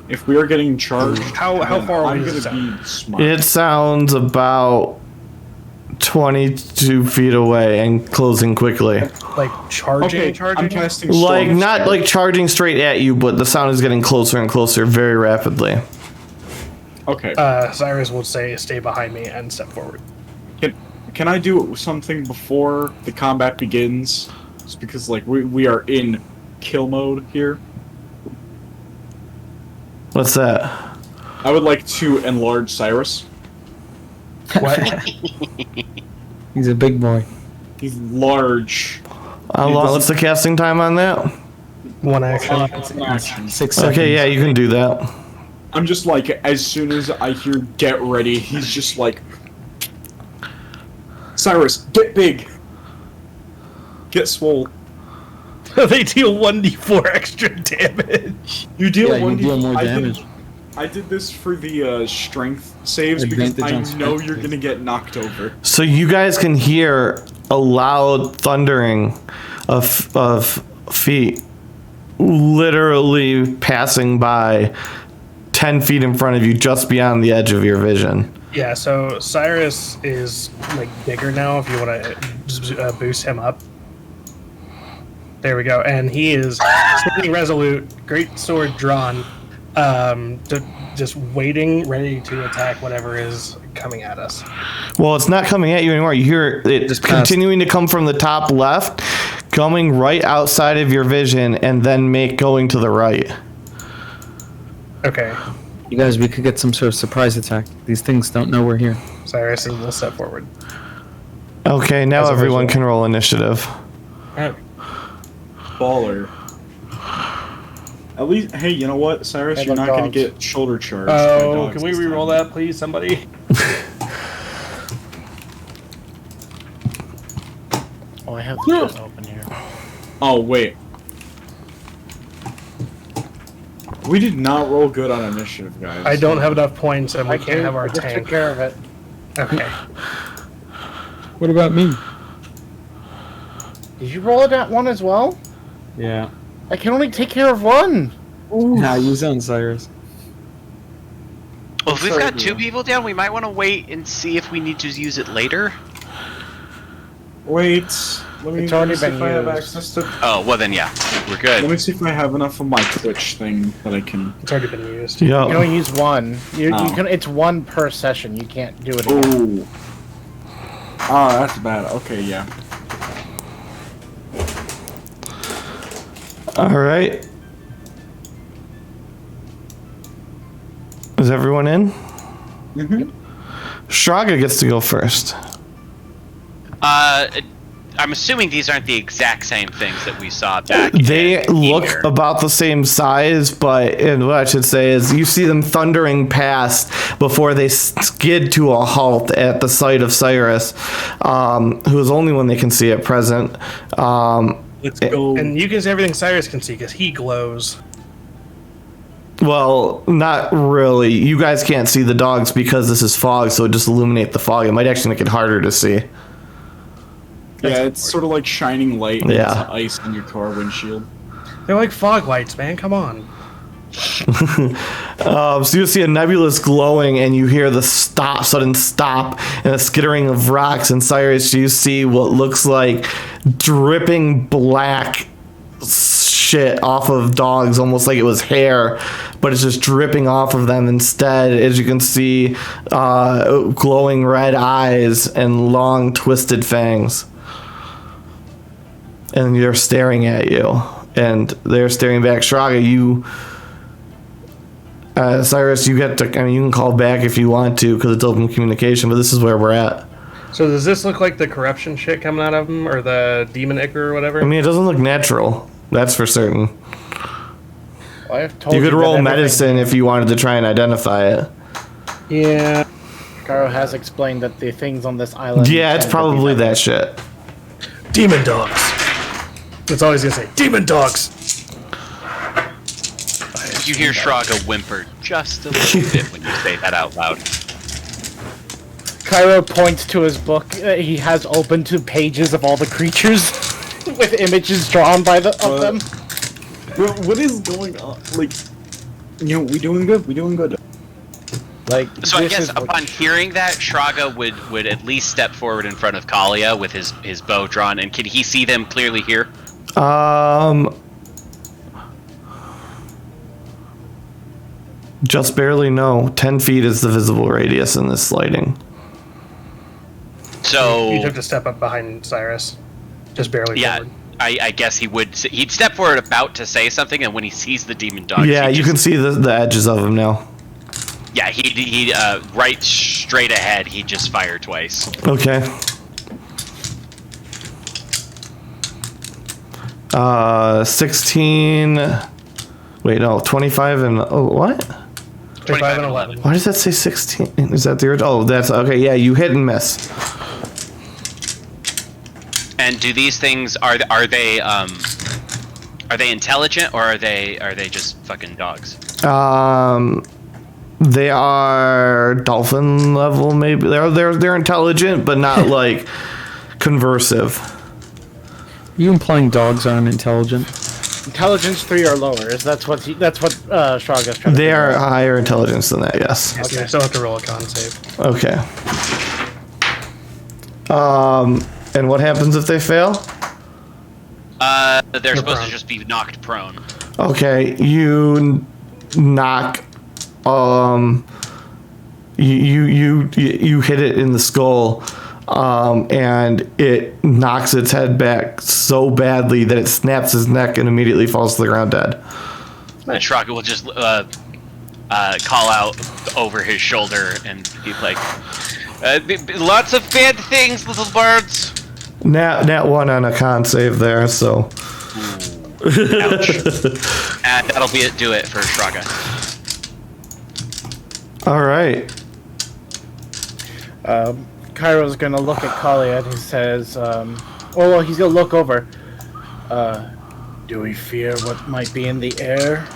If we are getting charged, How then far away I'm does it gonna be smart. It sounds about 22 feet away and closing quickly. Like charging, Okay, charging. I'm casting Like, storm not shadow. like charging straight at you, but the sound is getting closer and closer very rapidly. Okay. Cyrus will say, "Stay behind me and step forward." Can I do something before the combat begins? Just because like we are in kill mode here. What's that? I would like to enlarge Cyrus. What? He's a big boy. He's large. What's the casting time on that? One action. Action. 6 seconds. Okay, yeah, you can do that. I'm just like, as soon as I hear "get ready," he's just like, Cyrus, get big, get swole. They deal 1d4 extra damage. You deal Yeah, you one. deal more damage. I did this for the strength saves Advantage because I on know strength you're saves. gonna get knocked over. So you guys can hear a loud thundering of feet literally passing by 10 feet in front of you, just beyond the edge of your vision. Yeah, so Cyrus is like bigger now. If you want to boost him up, there we go. And he is standing resolute, great sword drawn, just waiting, ready to attack whatever is coming at us. Well, it's not coming at you anymore. You hear it Just passed. continuing to come from the top left, coming right outside of your vision, and then going to the right. Okay, You guys, we could get some sort of surprise attack. These things don't know we're here. Cyrus will step forward. Okay, now As a everyone visual. can roll initiative. Baller. At least, hey, you know what, Cyrus? Hey, You're look, not gonna dogs. get shoulder charged. by Oh, dogs can we this re-roll time. that, please, somebody? Oh, I have the chest open here. Oh wait. We did not roll good on initiative, guys. I don't have enough points, and we I can't have our I just took tank. care of it. Okay. What about me? Did you roll it at one as well? Yeah. I can only take care of one. Nah, use on Cyrus. Well, if we've Sorry, got two Leo. people down, we might want to wait and see if we need to use it later. Wait. Let me It's already see been if I have used. access to. Oh, well then, yeah, we're Let good. me see if I have enough of my Twitch thing that I can. It's already been used. You can Yeah. only use one. You Oh. can. It's one per session. You can't do it again. Oh. Oh, that's bad. Okay, yeah. All right. Is everyone in? Mm-hmm. Shraga gets to go first. I'm assuming these aren't the exact same things that we saw back. They in look Emir. about the same size, but and what I should say is you see them thundering past before they skid to a halt at the sight of Cyrus, who is the only one they can see at present. Let's go. And you can see everything Cyrus can see because he glows. Well, not really. You guys can't see the dogs because this is fog, so it just illuminate the fog. It might actually make it harder to see. Yeah, it's sort of like shining light into Yeah. ice on your car windshield. They're like fog lights, man. Come on. So you see a nebulous glowing, and you hear the sudden stop, and a skittering of rocks. And Cyrus, you see what looks like dripping black shit off of dogs, almost like it was hair, but it's just dripping off of them instead. As you can see, glowing red eyes and long twisted fangs, and they're staring at you, and they're staring back. Shraga, you. Cyrus, you get to. I mean, you can call back if you want to because it's open communication. But this is where we're at. So does this look like the corruption shit coming out of him, or the demon ichor or whatever? I mean, it doesn't look natural. That's for certain. Well, I've told You could that roll everything- medicine if you wanted to try and identify it. Yeah. Caro has explained that the things on this island. Yeah, it's tend to be probably that shit. Demon dogs. That's all he's gonna say. Demon dogs. You hear Shraga whimper just a little bit when you say that out loud. Cairo points to his book. He has open to pages of all the creatures with images drawn by of them. What is going on? Like, you know, we doing good. We doing good. Like, So I this guess is what- upon hearing that, Shraga would at least step forward in front of Kalia with his bow drawn, and can he see them clearly here? Just barely no. 10 feet is the visible radius in this lighting. So He took a step up behind Cyrus. Just barely yeah, forward. I guess he'd step forward about to say something, and when he sees the demon dog, Yeah, you can see the edges of him now. Yeah, he right straight ahead. He just fire twice. Okay. 16. Wait, no, 25 and what? 25 and 11. Why does that say 16? Is that the original? Oh, that's okay. Yeah, you hit and miss. And do these things are they intelligent, or are they just fucking dogs? They are dolphin level, maybe. They're intelligent, but not like conversive. You implying dogs aren't intelligent? intelligence 3 or lower. Is that's what Shraga's trying to They figure are out. higher intelligence than that. Yes. Yes, you still have to roll a con save. Okay. And what happens if they fail? They're supposed prone. to just be knocked prone. Okay, you knock. You hit it in the skull, and it knocks its head back so badly that it snaps his neck and immediately falls to the ground dead. And Shraga will just call out over his shoulder and be like, "Lots of bad things, little birds." Nat 1 on a con save there, so. Ouch. And that'll be it. Do it for Shraga. All right. Cairo's gonna look at Kalia and he says, well, he's gonna look over. Do we fear what might be in the air?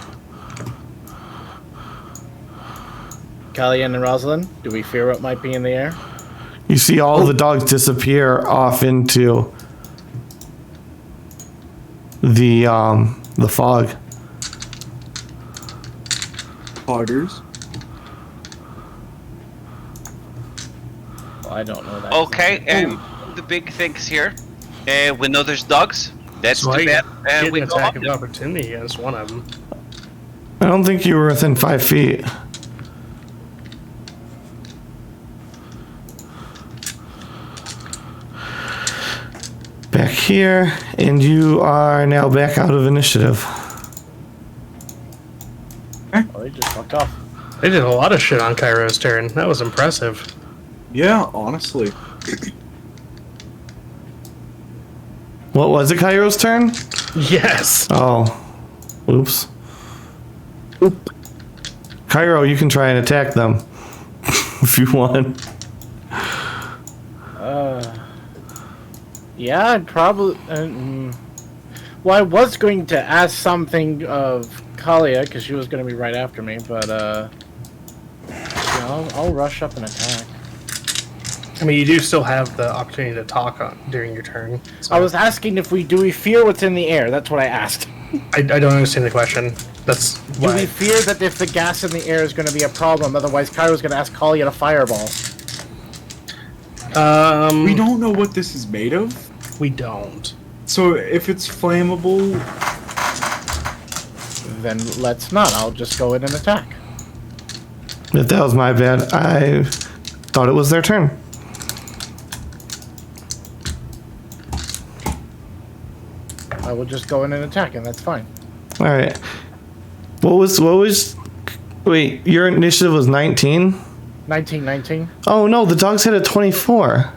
Kalia and Rosalind, do we fear what might be in the air? You see all the dogs disappear off into the fog. Poggers. Well, I don't know that. Okay, and the big things here. We know there's dogs. That's So too I bad. get And an we go attack up of opportunity against one of them. I don't think you were within 5 feet. Back here, and you are now back out of initiative. Oh, he just fucked off. They did a lot of shit on Cairo's turn. That was impressive. Yeah, honestly. What was it, Cairo's turn? Yes. Oh. Oops. Cairo, you can try and attack them if you want. Yeah, I'd probably. Well, I was going to ask something of Kalia, because she was going to be right after me, but I'll rush up and attack. I mean, you do still have the opportunity to talk during your turn. So. I was asking if do we fear what's in the air? That's what I asked. I don't understand the question. That's Do we fear that if the gas in the air is going to be a problem? Otherwise, Cairo's going to ask Kalia to fireball. We don't know what this is made of. We don't. So if it's flammable, Then let's not. I'll just go in and attack. If that was my bad, I thought it was their turn. I will just go in and attack, and that's fine. All right. What was? Wait, your initiative was 19. 19. Oh no, the dogs hit a 24.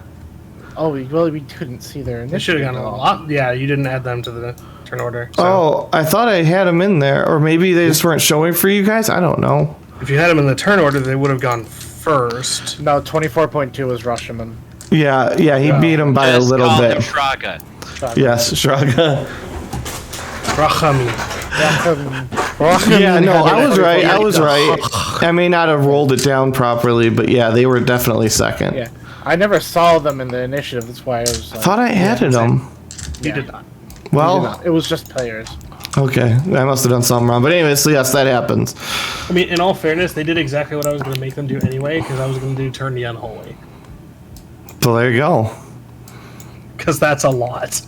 Oh, we couldn't see their They should initiative. have gone a lot. Yeah, you didn't add them to the turn order. So Oh, I thought I had them in there, or maybe they just weren't showing for you guys. I don't know. if you had them in the turn order, they would have gone first. No, 24.2 was Rashomon. Yeah, he beat him by a Just little call bit. him Shraga. Yes, Shraga. Rachami. Yeah, no, I was right. I may not have rolled it down properly, but yeah, they were definitely second. Yeah, I never saw them in the initiative. That's why I was. I thought I added them. You did not. Well, It was just players. okay, I must have done something wrong. But anyways, so yes, that happens. I mean, in all fairness, they did exactly what I was going to make them do anyway, because I was going to do turn the unholy. So there you go. Because that's a lot.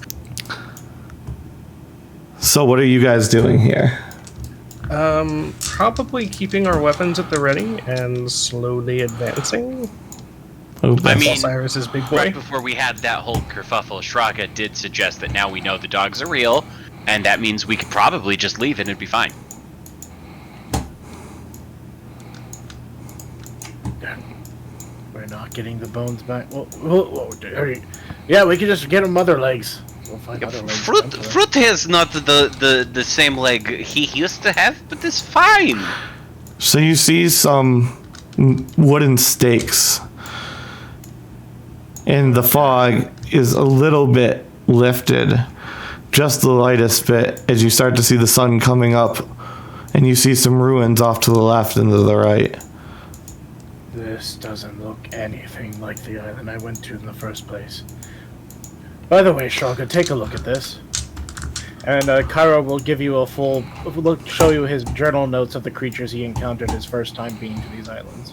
So what are you guys doing here? Probably keeping our weapons at the ready and slowly advancing. Oops. I mean, Cyrus is big boy. right before we had that whole kerfuffle, Shraga did suggest that now we know the dogs are real, and that means we could probably just leave and it'd be fine. We're not getting the bones back. Yeah, we can just get them other legs. We'll find other legs eventually. Fruit has not the same leg he used to have, but it's fine. So you see some wooden stakes, and the fog is a little bit lifted, just the lightest bit, as you start to see the sun coming up, and you see some ruins off to the left and to the right. This doesn't look anything like the island I went to in the first place. By the way, Shraga, take a look at this. And Cairo will give you a full look, show you his journal notes of the creatures he encountered his first time being to these islands.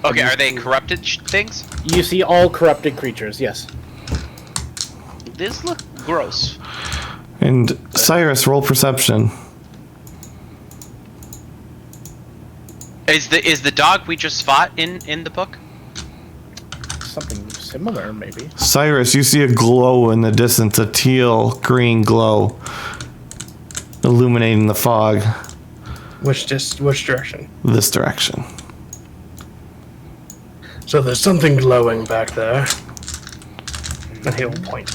Okay, are they corrupted things? You see all corrupted creatures, yes. This look gross. And Cyrus, roll perception. Is the dog we just fought in the book? Something similar, maybe. Cyrus, you see a glow in the distance, a teal green glow illuminating the fog Which direction? this direction. So there's something glowing back there. And he'll point.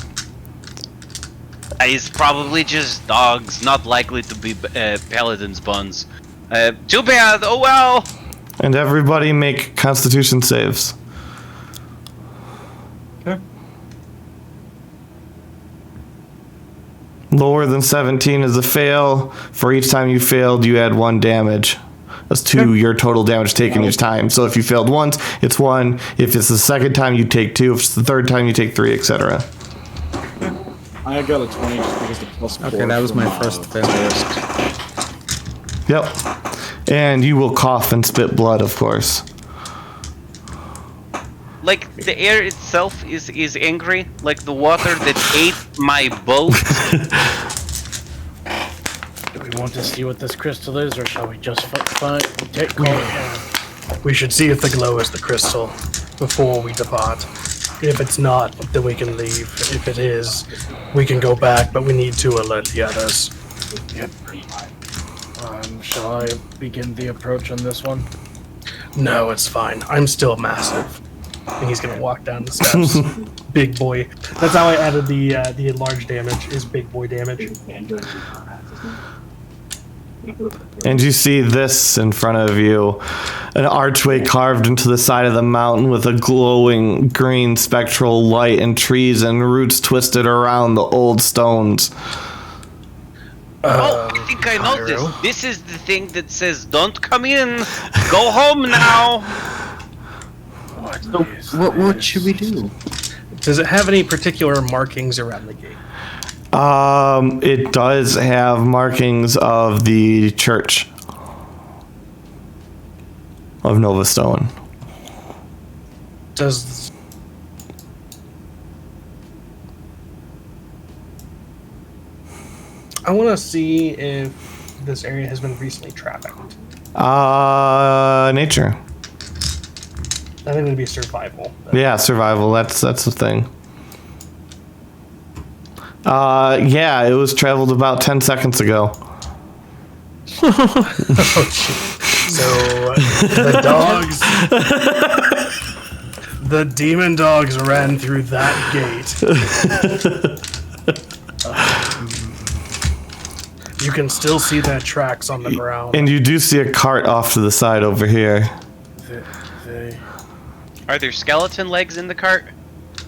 It's probably just dogs, not likely to be paladins' buns. Too bad. Oh well. And everybody make Constitution saves. okay. Lower than 17 is a fail. For each time you failed, you add 1 damage. That's 2 your total damage taken each time. So if you failed once, it's 1. If it's the second time, you take 2. If it's the third time, you take 3, etc. I got a 20 just because the plus 4. Okay, that was my first fail. Yep. And you will cough and spit blood, of course. Like the air itself is angry, like the water that ate my boat. Do we want to see what this crystal is, or shall we just call it? We should see if the glow is the crystal before we depart. If it's not, then we can leave. If it is, we can go back, but we need to alert the others. Yep. Shall I begin the approach on this one? No, it's fine. I'm still massive. And he's gonna walk down the steps. Big boy. That's how I added the enlarged damage, is big boy damage. And you see this in front of you. An archway carved into the side of the mountain with a glowing green spectral light and trees and roots twisted around the old stones. Oh, I think I know this. Cairo. This is the thing that says, "Don't come in. Go home now." What should we do? Does it have any particular markings around the gate? It does have markings of the Church of Nova Stone. Does I want to see if this area has been recently trafficked. Nature. I think it'd be survival. Yeah, survival. That's the thing. Yeah, it was traveled about 10 seconds ago. So the dogs, the demon dogs ran through that gate. You can still see their tracks on the ground. And you do see a cart off to the side over here. They- Are there skeleton legs in the cart?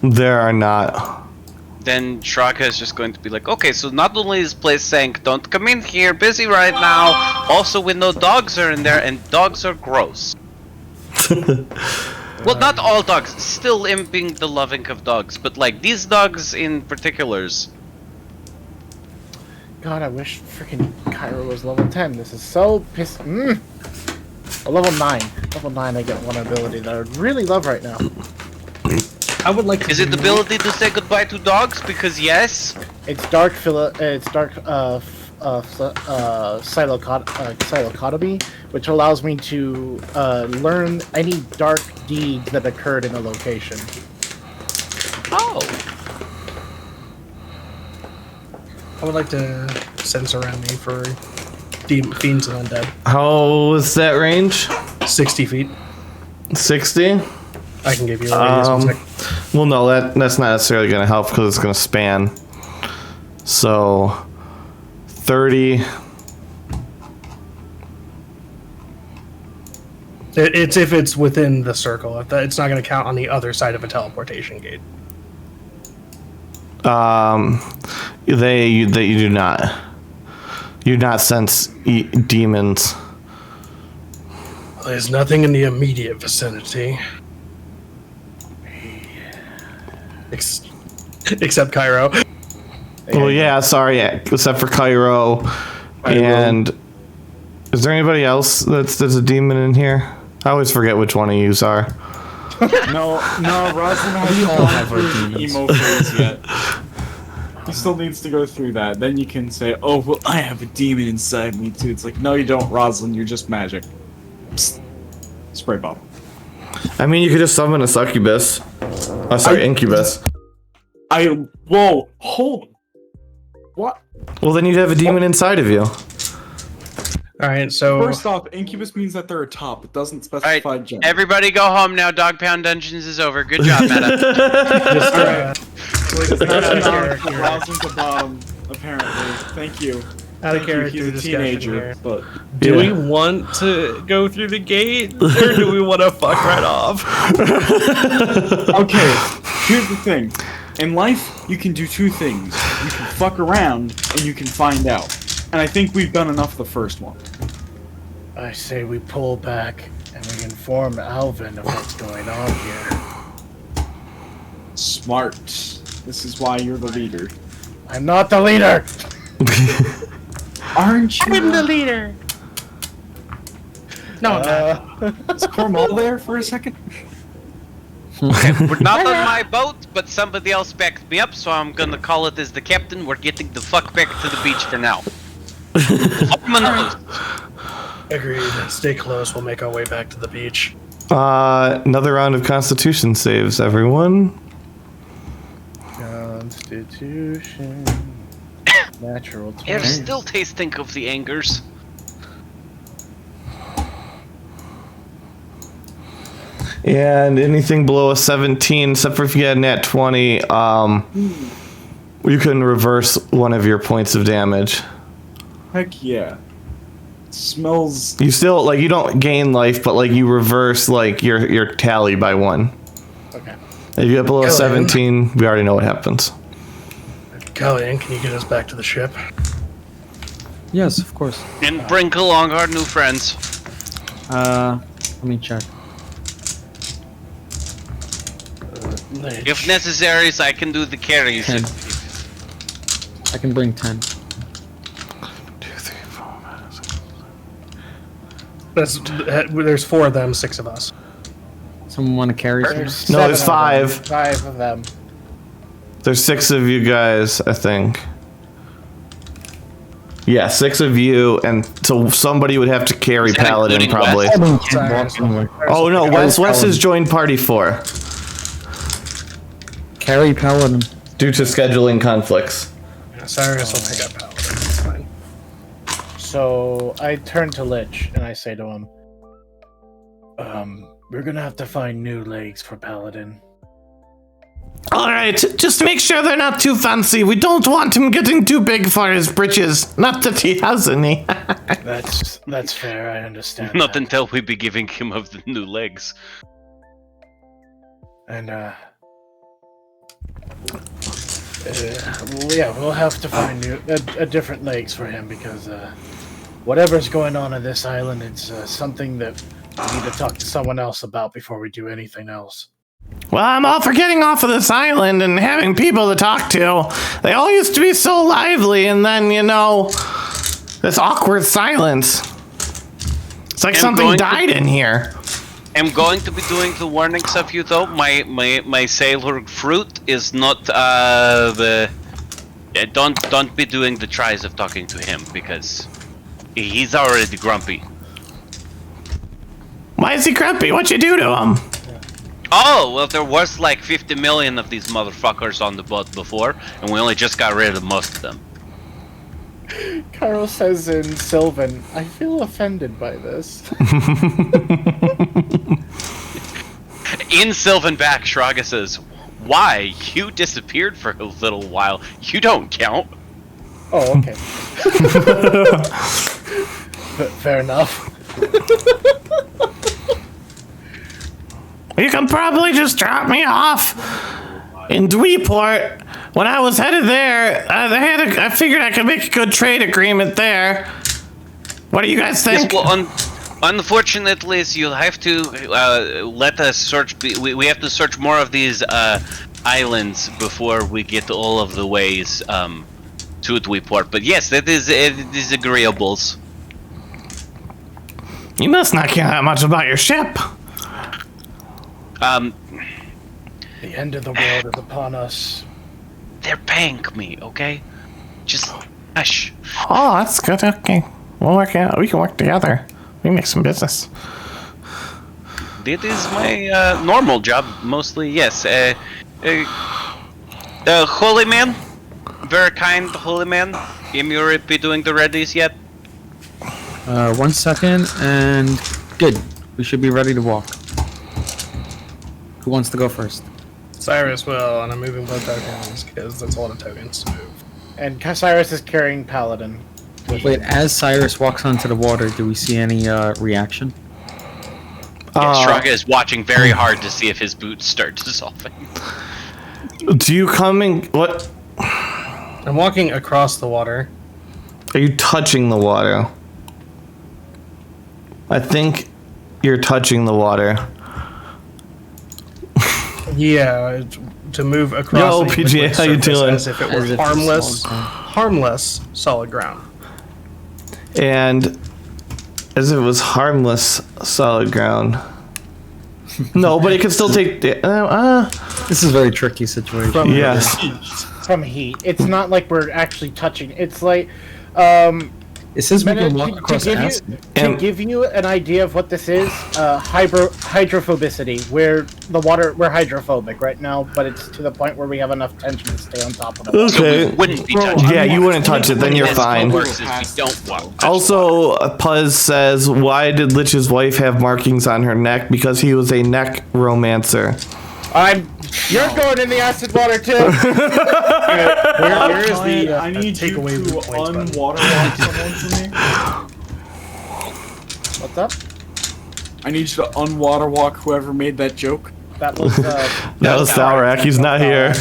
There are not. Then Shraga is just going to be like, okay, so not only is place saying, don't come in here, busy right now, also we know dogs are in there, and dogs are gross. Well, not all dogs, still imping the loving of dogs, but like these dogs in particulars. God, I wish freaking Cairo was level 10. This is so piss. A level 9. Level 9, I get one ability that I would really love right now. I would like to. Is it the ability to say goodbye to dogs? Because yes. It's dark. Psilocotomy, which allows me to learn any dark deeds that occurred in a location. Oh. I would like to sense around me for fiends and undead. How is that range? 60 feet. 60? I can give you a radius. One sec. Well, no, that's not necessarily going to help because it's going to span. So, 30. It's if it's within the circle. It's not going to count on the other side of a teleportation gate. You do not. You do not sense demons. There's nothing in the immediate vicinity. Except Cairo. Well, yeah, sorry, except for Cairo. And is there anybody else that's a demon in here? I always forget which one of yous are. No, Roslyn hasn't gone through the emo phase yet. He still needs to go through that. Then you can say, oh, well, I have a demon inside me, too. It's like, no, you don't, Roslyn. You're just magic. Psst. Spray bottle. I mean, you could just summon a succubus. Oh, sorry, incubus. Whoa, hold on. What? Well, then you'd have a demon inside of you. Alright, so... First off, incubus means that they're a top. It doesn't specify gender. Everybody go home now. Dog Pound Dungeons is over. Good job, Meta. Just, out of character. Roslyn's a bottom, apparently. Thank you. Out of Thank you. character He's a discussion teenager, here. but... Do we want to go through the gate, or do we want to fuck right off? Okay, here's the thing. In life, you can do two things. You can fuck around, and you can find out. And I think we've done enough the first one. I say we pull back and we inform Alvin of what's going on here. Smart. This is why you're the leader. I'm not the leader! Aren't you? I'm the leader. No, Is Cornwall there for a second? We're not on my boat, but somebody else backed me up, so I'm gonna call it as the captain. We're getting the fuck back to the beach for now. Agreed. Stay close. We'll make our way back to the beach. Another round of Constitution saves, everyone. Constitution. Natural 20. You're still tasting of the angers. And anything below a 17, except for if you had a nat 20, you can reverse one of your points of damage. Heck yeah. Smells. You still, like, you don't gain life, but, like, you reverse, like, your tally by 1. Okay. If you get below Go 17, we already know what happens. Callian, can you get us back to the ship? Yes, of course. And bring along our new friends. Let me check. If necessary, I can do the carries. 10. I can bring 10. 2, 3, 4, 5, 6. There's 4 of them, 6 of us. Someone want to carry some? There's No, it's 7 of 5. them. 5 of them. There's 6 of you guys, I think. Yeah, 6 of you, and so somebody would have to carry Is that Paladin including probably. Wes? Oh no, Wes has joined party 4 Carry Paladin. due to scheduling conflicts. Yeah, Cyrus will pick up Paladin. It's fine. So I turn to Lich and I say to him, we're gonna have to find new legs for Paladin. All right, just make sure they're not too fancy. We don't want him getting too big for his britches. Not that he has any. That's fair, I understand. Not that. until we be giving him of the new legs. And well, yeah, we'll have to find a different legs for him because whatever's going on this island, it's something that we need to talk to someone else about before we do anything else. Well, I'm all for getting off of this island and having people to talk to. They all used to be so lively, and then, you know, this awkward silence. It's like something died in here. I'm going to be doing the warnings of you though. My sailor fruit is not don't be doing the tries of talking to him because he's already grumpy. Why is he grumpy? What'd you do to him? Oh, well, there was like 50 million of these motherfuckers on the boat before, and we only just got rid of most of them. Carl says in Sylvan, I feel offended by this. In Sylvan back, Shraga says, why? You disappeared for a little while. You don't count. Oh, okay. Fair enough. You can probably just drop me off in Dweeport. When I was headed there, I figured I could make a good trade agreement there. What do you guys think? Yes, well, unfortunately, you'll have to let us search. We have to search more of these islands before we get all of the ways to Dweeport. But yes, it is agreeables. You must not care that much about your ship. The end of the world is upon us. They're paying me, okay? Just hush. Oh, that's good. Okay, we'll work out. We can work together. We can make some business. It is my normal job, mostly. Yes. Holy man, very kind holy man. Emir be doing the readies yet? 1 second, and good. We should be ready to walk. Who wants to go first? Cyrus will, and I'm moving both tokens because that's a lot of tokens to move. And Cyrus is carrying Paladin. Wait, as Cyrus walks onto the water, do we see any reaction? Yes, Shraga is watching very hard to see if his boots start dissolving. Do you come in? What? I'm walking across the water. Are you touching the water? I think you're touching the water. Yeah, to move across. Yo, the PGA, liquid how you surface doing? As if it were As if it's harmless solid ground. And as if it was harmless solid ground. No, but it can still take. This is a very tricky situation. Yes. From heat. It's not like we're actually touching. It's like, It says we Meta, can walk across acid. to give you an idea of what this is, hydrophobicity. We're hydrophobic right now, but it's to the point where we have enough tension to stay on top of it. Okay. So we wouldn't be touching. Yeah, you wouldn't touch it, then you're As fine. it works is we don't walk. Also, Puzz says, why did Lich's wife have markings on her neck? Because he was a neck romancer. You're going in the acid water too. Where is the I need you to takeaway points button? unwaterlock someone for me. What's up? I need you to unwaterwalk whoever made that joke. That was That was Saurak. He's not here.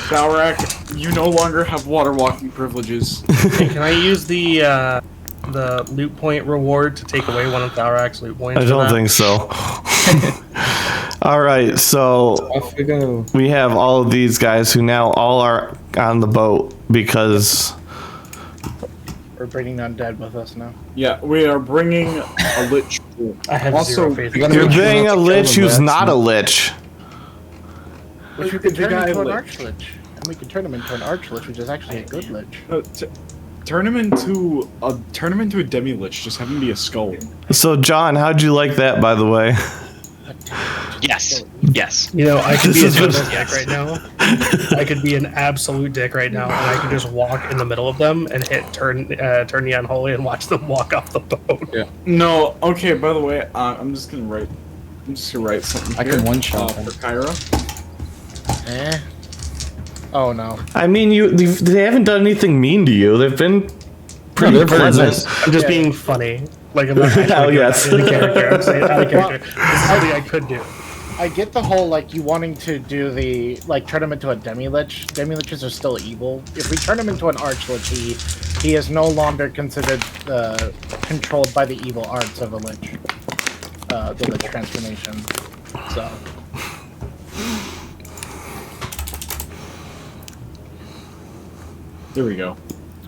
Saurak, You no longer have water walking privileges. Hey, can I use the loot point reward to take away one of Tharak's loot points? I for don't that? think so. All right, so Off we go. we have all of these guys who now all are on the boat because We're bringing undead with us now. Yeah, we are bringing a lich. I have Also, zero faith. you gotta you're make sure being not a to kill lich them, who's that's not a lich. Which we could The turn guy into an lich. archlich. And we could turn him into an archlich, which is actually a good lich. Turn him into a demi lich. Just have him be a skull. So, John, how'd you like that, by the way? Yes. Yes. You know, I could This be a is total what- dick right now. I could be an absolute dick right now, and I could just walk in the middle of them and hit turn the unholy and watch them walk off the boat. Yeah. No. Okay. By the way, I'm just gonna write something. I here, can one-shot them. for Kyra. Eh. Oh no. I mean, they haven't done anything mean to you. They've been pretty they're very pleasant. nice. I'm just Yeah. being funny. Like, I'm not actually Oh, doing yes. that in the character. I'm saying out of character. This is something I could do. I get the whole like you wanting to do the like turn him into a demi-lich. Demi-liches are still evil. If we turn him into an arch-lich, he is no longer considered controlled by the evil arts of a lich. The lich transformation. So There we go.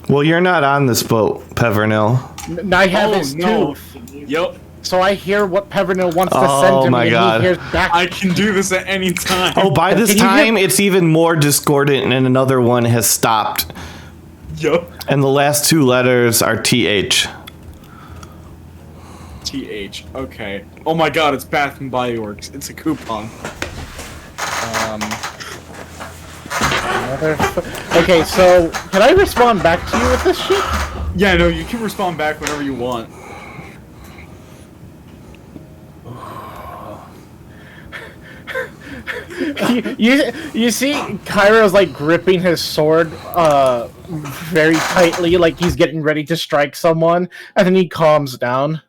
Well, you're not on this boat, Pevernil. now I have Oh, his no. tooth. Yep. So I hear what Pevernil wants to Oh, send to my me, and God. he hears back. I can do this at any time. Oh, by this Can you time, it's even more discordant, and another one has stopped. Yup. And the last two letters are TH. TH. Okay. Oh my god, it's Bath and Body Works. It's a coupon. Okay, so can I respond back to you with this shit? Yeah, no, you can respond back whenever you want. You see Kairo's like gripping his sword very tightly, like he's getting ready to strike someone, and then he calms down.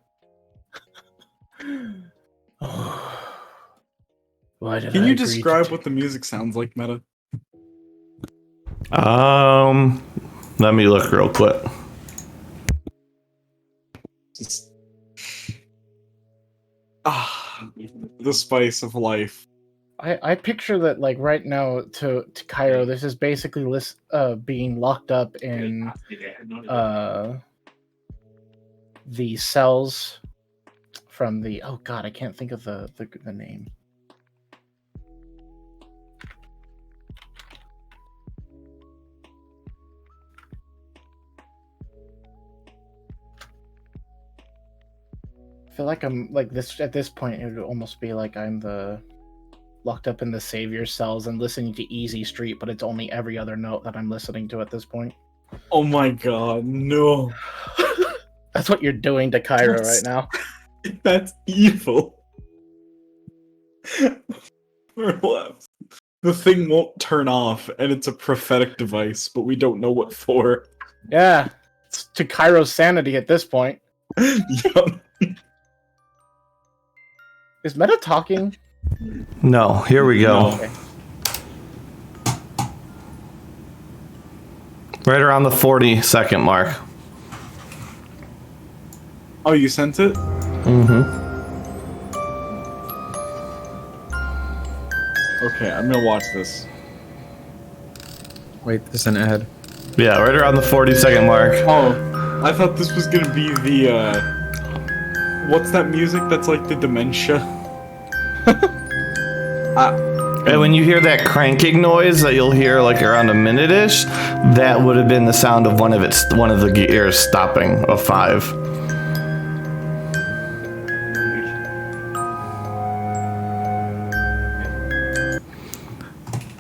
Why did Can I you agree describe to what the music sounds like, Meta? Let me look real quick. Just... the spice of life. I picture that like right now to Cairo, this is basically being locked up in the cells from the I can't think of the name. I feel like I'm like this at this point. It would almost be like I'm locked up in the savior cells and listening to Easy Street, but it's only every other note that I'm listening to at this point. Oh my god, no. That's what you're doing to Cairo right now. That's evil. We're left. The thing won't turn off, and it's a prophetic device, but we don't know what for. Yeah, it's to Cairo's sanity at this point. Yup. Is Meta talking? No, here we go. No. Okay. Right around the 40-second mark. Oh, you sent it? Mm-hmm. Okay, I'm gonna watch this. Wait, this is an ad. Yeah, right around the 40-second mark. Oh, I thought this was gonna be the, what's that music that's like the dementia? And when you hear that cranking noise that you'll hear like around a minute-ish, that would have been the sound of one of the gears stopping of 5.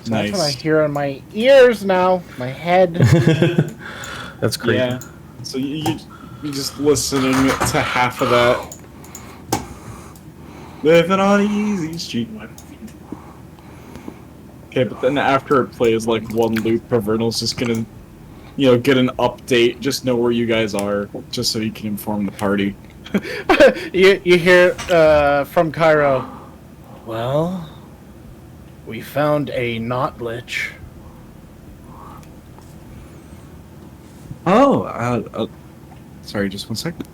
That's what I Nice. hear in my ears now. My head. That's creepy. Yeah. So you're just listening to half of that. Living on easy street. Okay, but then after it plays like one loop, Pavernal's just gonna, get an update, just know where you guys are, just so you can inform the party. you hear from Cairo. Well, we found a not lich. Oh, sorry, just one second.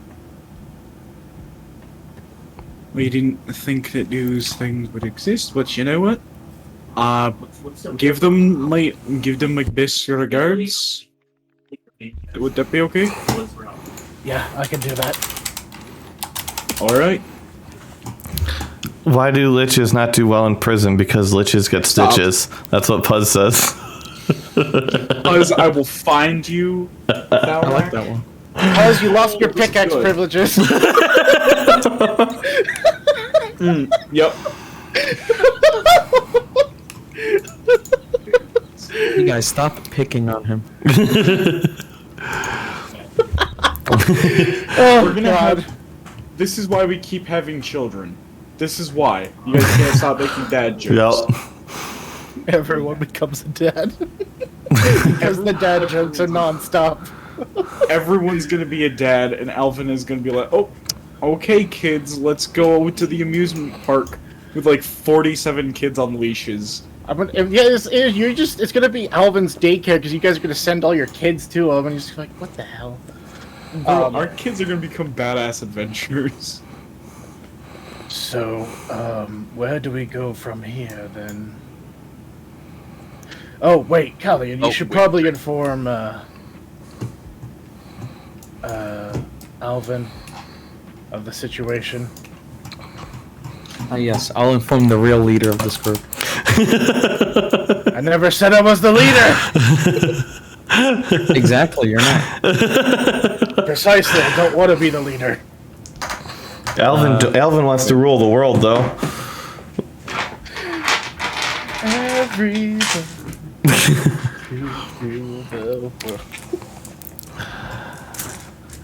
We didn't think that those things would exist, but you know what? Give them my best regards. Would that be okay? Yeah, I can do that. All right. Why do liches not do well in prison? Because liches get stitches. That's what Puzz says. Because I will find you. I like that one. Because you lost your pickaxe good. privileges. Yep. You guys stop picking on him. We're gonna have. This is why we keep having children. This is why you guys can't stop making dad jokes. Yep. Everyone becomes a dad. Because the dad jokes are non-stop. Everyone's gonna be a dad, and Alvin is gonna be like, "Oh, okay, kids, let's go to the amusement park with like 47 kids on leashes." It's gonna be Alvin's daycare because you guys are gonna send all your kids to him, and you're just like, what the hell? Our kids are gonna become badass adventurers. So, where do we go from here then? Oh wait, Callian, you should probably inform Alvin of the situation. Yes, I'll inform the real leader of this group. I never said I was the leader! Exactly, you're not. Precisely, I don't want to be the leader. Alvin wants to rule the world, though.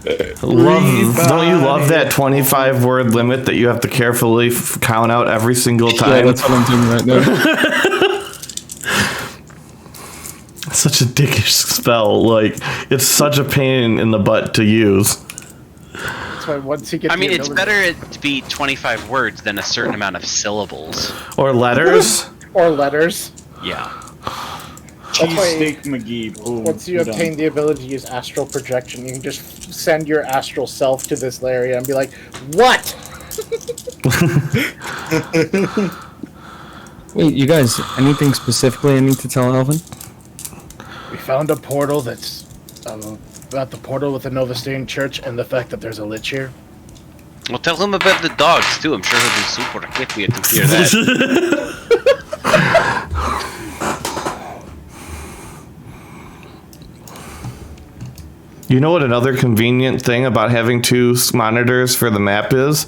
Don't you love that 25-word limit that you have to carefully count out every single time? Yeah, that's what I'm doing right now. Such a dickish spell. Like, it's such a pain in the butt to use. That's why once you get I mean, it's better to be 25 words than a certain amount of syllables. Or letters. Or letters. Yeah. Cheesesteak McGee. Boom. Once you obtain the ability to use astral projection, you can just send your astral self to this area and be like, "What?" Wait, you guys, anything specifically I need to tell Alvin? We found a portal that's about the portal with the Novastane Church and the fact that there's a lich here. Well, tell him about the dogs, too. I'm sure he'll be super happy to hear that. You know what another convenient thing about having two monitors for the map is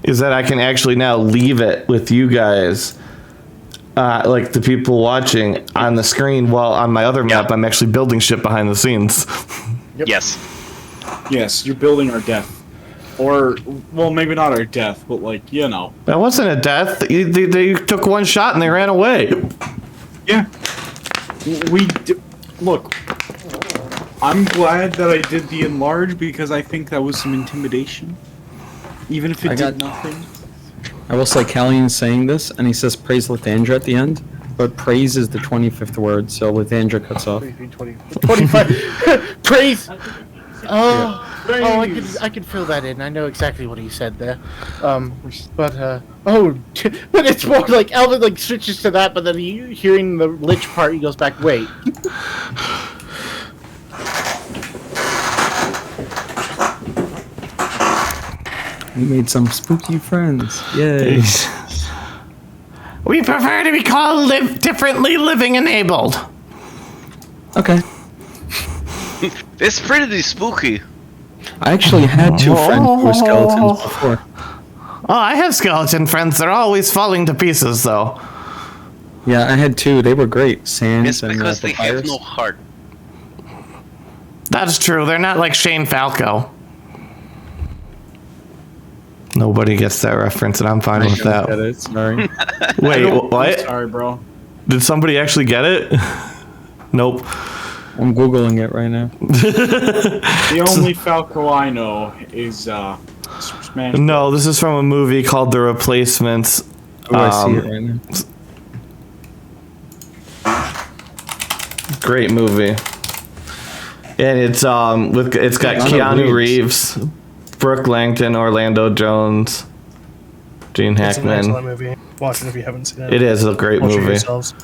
that I can actually now leave it with you guys, like the people watching, on the screen, while on my other map I'm actually building shit behind the scenes. Yep. Yes. Yes, you're building our death. Or, well, maybe not our death, but like, you know. That wasn't a death. They took one shot and they ran away. Yeah. Look, I'm glad that I did the enlarge because I think that was some intimidation. Even if it did nothing. I will say Callian's saying this, and he says praise Lathandra at the end, but praise is the 25th word, so Lathandra cuts off. 25. Praise! I can fill that in. I know exactly what he said there. But it's more like Alvin like switches to that, but then hearing the lich part, he goes back, wait. We made some spooky friends. Yay. We prefer to be called differently living enabled. Okay. It's pretty spooky. I actually had two friends who were skeletons before. Oh, I have skeleton friends. They're always falling to pieces, though. Yeah, I had two. They were great. Sans It's and because they have Papyrus. no heart. That's true. They're not like Shane Falco. Nobody gets that reference, and I'm fine with that. Get it, sorry. Wait, what? Sorry, bro. Did somebody actually get it? Nope. I'm Googling it right now. The only Falco I know is Smash. No, this is from a movie called The Replacements. Oh, I see it right now. Great movie. And it's it's got Keanu Keanu Reeves, Brooke Langton, Orlando Jones, Gene It's an excellent Hackman. movie. Watch it if you haven't seen it. It is a great Watch it movie. yourselves.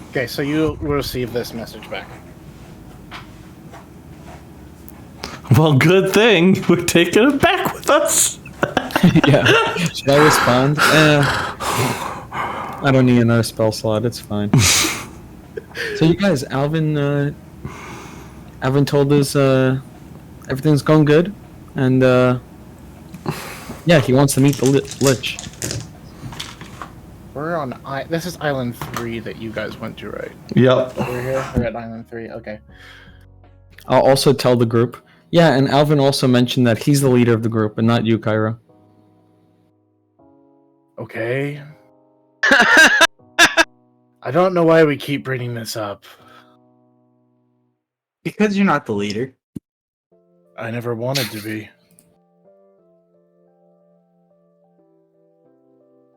Okay, so you receive this message back. Well, good thing we're taking it back with us. Yeah. Should I respond? I don't need another spell slot. It's fine. So you guys, Alvin told us everything's going good, and yeah, he wants to meet the Lich. We're on this is Island 3 that you guys went to, right? Yep. We're here. We're at Island 3. Okay. I'll also tell the group. Yeah, and Alvin also mentioned that he's the leader of the group and not you, Kyra. Okay. I don't know why we keep bringing this up. Because you're not the leader. I never wanted to be.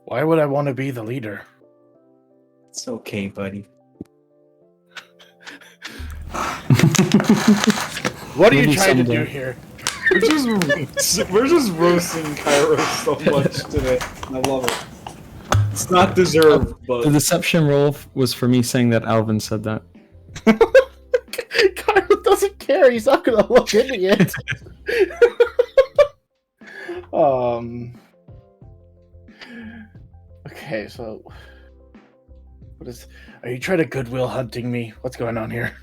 Why would I want to be the leader? It's okay, buddy. What are you Maybe trying to someday. do here? We're just roasting Cairo so much today. I love it. It's not deserved, The but deception roll was for me saying that Alvin said that. Kyle doesn't care. He's not gonna look into it. Okay, so what is? Are you trying to goodwill hunting me? What's going on here?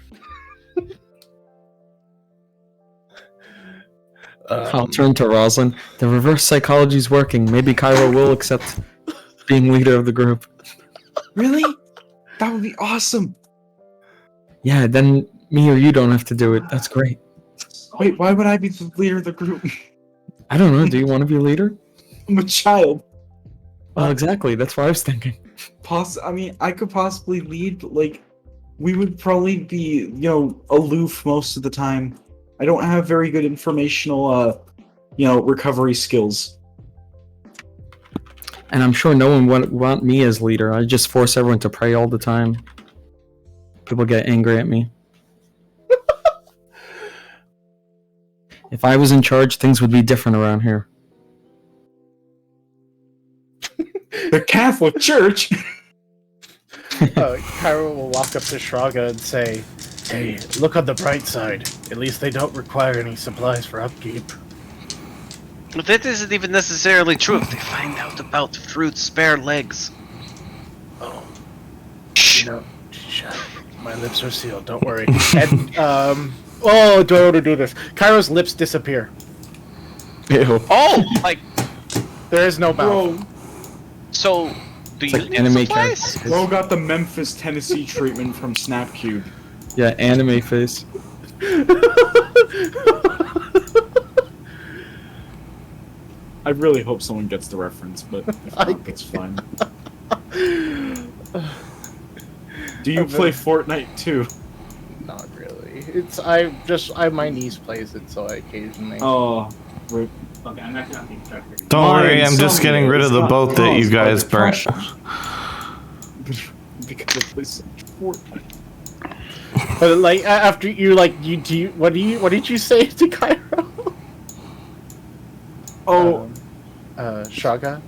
I'll turn to Roslyn. The reverse psychology's working. Maybe Kyra will accept being leader of the group. Really? That would be awesome. Yeah, then me or you don't have to do it. That's great. Wait, why would I be the leader of the group? I don't know. Do you want to be a leader? I'm a child. Well, exactly. That's what I was thinking. I mean, I could possibly lead, but, like, we would probably be, aloof most of the time. I don't have very good informational, recovery skills. And I'm sure no one would want me as leader. I just force everyone to pray all the time. People get angry at me. If I was in charge, things would be different around here. The Catholic Church? Kyra will walk up to Shraga and say, "Hey, look on the bright side. At least they don't require any supplies for upkeep." But that isn't even necessarily true if they find out about Fruit's spare legs. Oh. Shh. No, shut. My lips are sealed. Don't worry. And, oh, do I want to do this? Kyra's lips disappear. Ew. Oh, like, There is no mouth. Bro, so, do It's you like need anime supplies? characters. bro got the Memphis, Tennessee treatment from Snapcube. Yeah, anime face. I really hope someone gets the reference, but if not, it's fine. Do you play Fortnite too? Not really. My niece plays it, so I occasionally. Oh, rip. Okay, I'm not gonna be Don't Mine worry, I'm just getting rid of the someday boat is that not you guys caused by burnt. depression. Because I play such Fortnite. But like after you what did you say to Cairo? Oh, Shraga?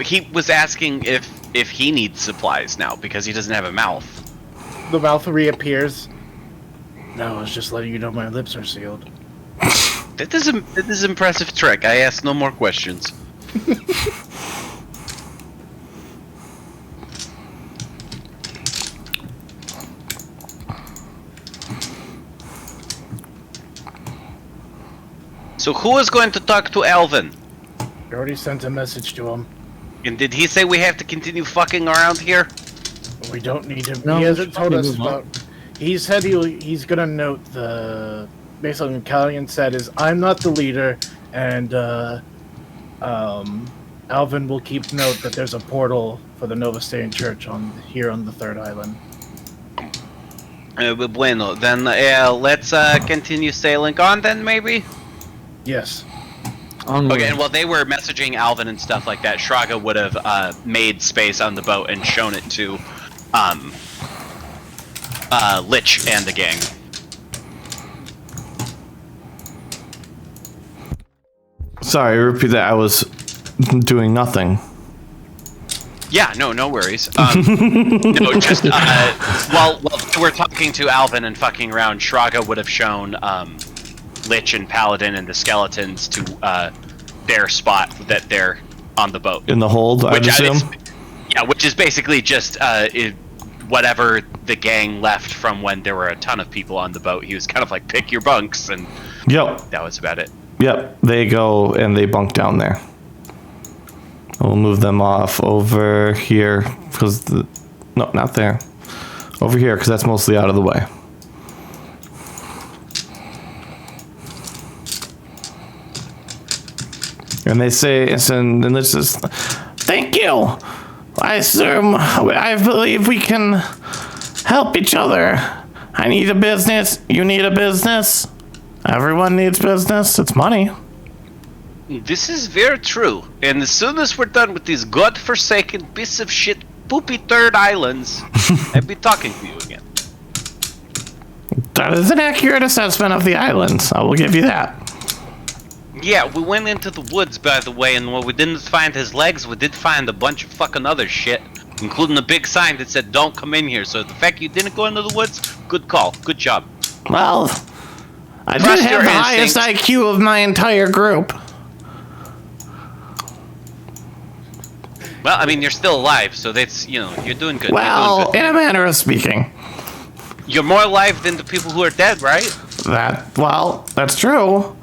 He was asking if he needs supplies now because he doesn't have a mouth. The mouth reappears. No, I was just letting you know my lips are sealed. That is an impressive trick. I ask no more questions. So who is going to talk to Alvin? I already sent a message to him. And did he say we have to continue fucking around here? We don't need him. No, he we hasn't should told probably us move on. about. He said he's gonna note the. Basically, what Callian said is, "I'm not the leader," and Alvin will keep note that there's a portal for the Novastanian Church here on the third island. Bueno, then let's continue sailing on then, maybe? Yes. Onward. Okay, and while they were messaging Alvin and stuff like that, Shraga would have made space on the boat and shown it to Lich and the gang. Sorry, repeat that. I was doing nothing. Yeah, no worries. No, just while we're talking to Alvin and fucking around, Shraga would have shown Lich and Paladin and the skeletons to their spot that they're on the boat. In the hold, I assume? Which is basically just whatever the gang left from when there were a ton of people on the boat. He was kind of like, pick your bunks, and Yep. that was about it. Yep. They go and they bunk down there. We'll move them off over here because no, not there. Over here because that's mostly out of the way. And they say, and this is, thank you. I believe we can help each other. I need a business. You need a business. Everyone needs business. It's money. This is very true. And as soon as we're done with these godforsaken piece of shit poopy third islands, I'll be talking to you again. That is an accurate assessment of the islands. I will give you that. Yeah, we went into the woods, by the way, and while we didn't find his legs, we did find a bunch of fucking other shit, including a big sign that said, don't come in here. So the fact you didn't go into the woods, good call. Good job. Well, I did Trust have your the highest instincts. IQ of my entire group. Well, I mean, you're still alive, so that's, you know, you're doing good. Well, you're doing in a manner of speaking. good. You're more alive than the people who are dead, right? That's true.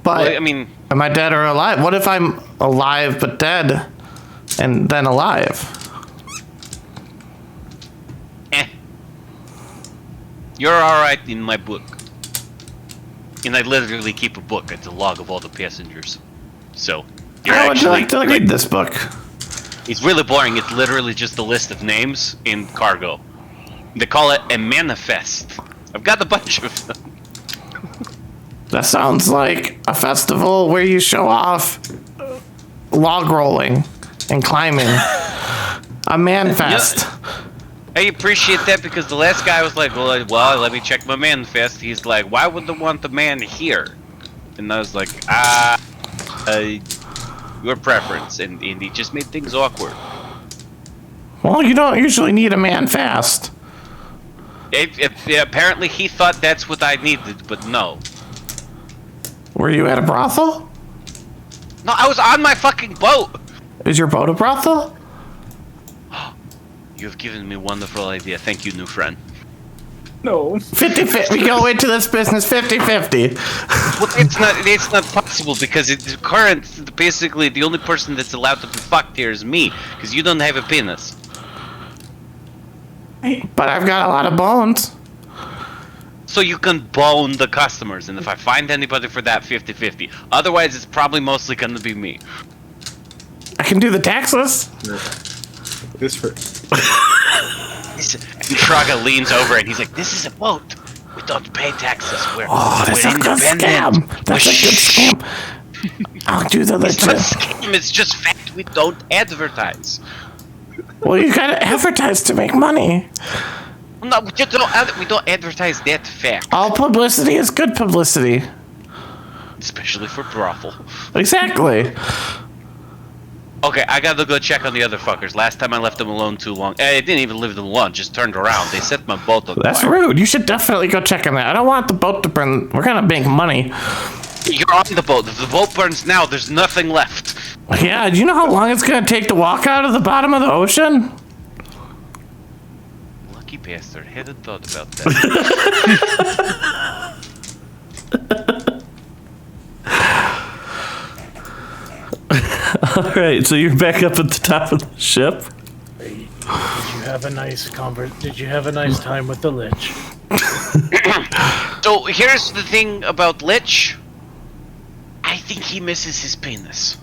But Well, I mean, am I dead or alive? What if I'm alive but dead and then alive? You're alright in my book. And I literally keep a book. It's a log of all the passengers. So, you're How would you actually... like to read this book? It's really boring. It's literally just a list of names in cargo. They call it a manifest. I've got a bunch of them. That sounds like a festival where you show off log rolling and climbing. A man fest. I appreciate that because the last guy was like, well, let me check my manifest. He's like, why would I want the man here? And I was like, your preference. And he just made things awkward. Well, you don't usually need a man fast. Apparently he thought that's what I needed, but no. Were you at a brothel? No, I was on my fucking boat! Is your boat a brothel? You've given me a wonderful idea. Thank you, new friend. No. 50-50. We go into this business 50-50. Well, it's not possible because basically the only person that's allowed to be fucked here is me, because you don't have a penis. But I've got a lot of bones. So you can bone the customers, and if I find anybody for that, 50-50. Otherwise, it's probably mostly gonna be me. I can do the taxes. This for And Shraga leans over and he's like, this is a boat. We don't pay taxes. We're That's a good independent. scam. That's a good scam. I'll do the It's not a legit. scam, it's just fact we don't advertise. Well, you gotta advertise to make money. No, we don't advertise that fact. All publicity is good publicity. Especially for brothel. Exactly. Okay, I gotta go check on the other fuckers. Last time I left them alone too long. I didn't even leave them alone, just turned around. They set my boat on That's fire. rude. You should definitely go check on that. I don't want the boat to burn. We're gonna make money. You're on the boat. If the boat burns now, there's nothing left. Yeah, do you know how long it's gonna take to walk out of the bottom of the ocean? Lucky bastard. Hadn't thought about that. All right, so you're back up at the top of the ship. Did you have a nice time with the Lich? So here's the thing about Lich. I think he misses his penis.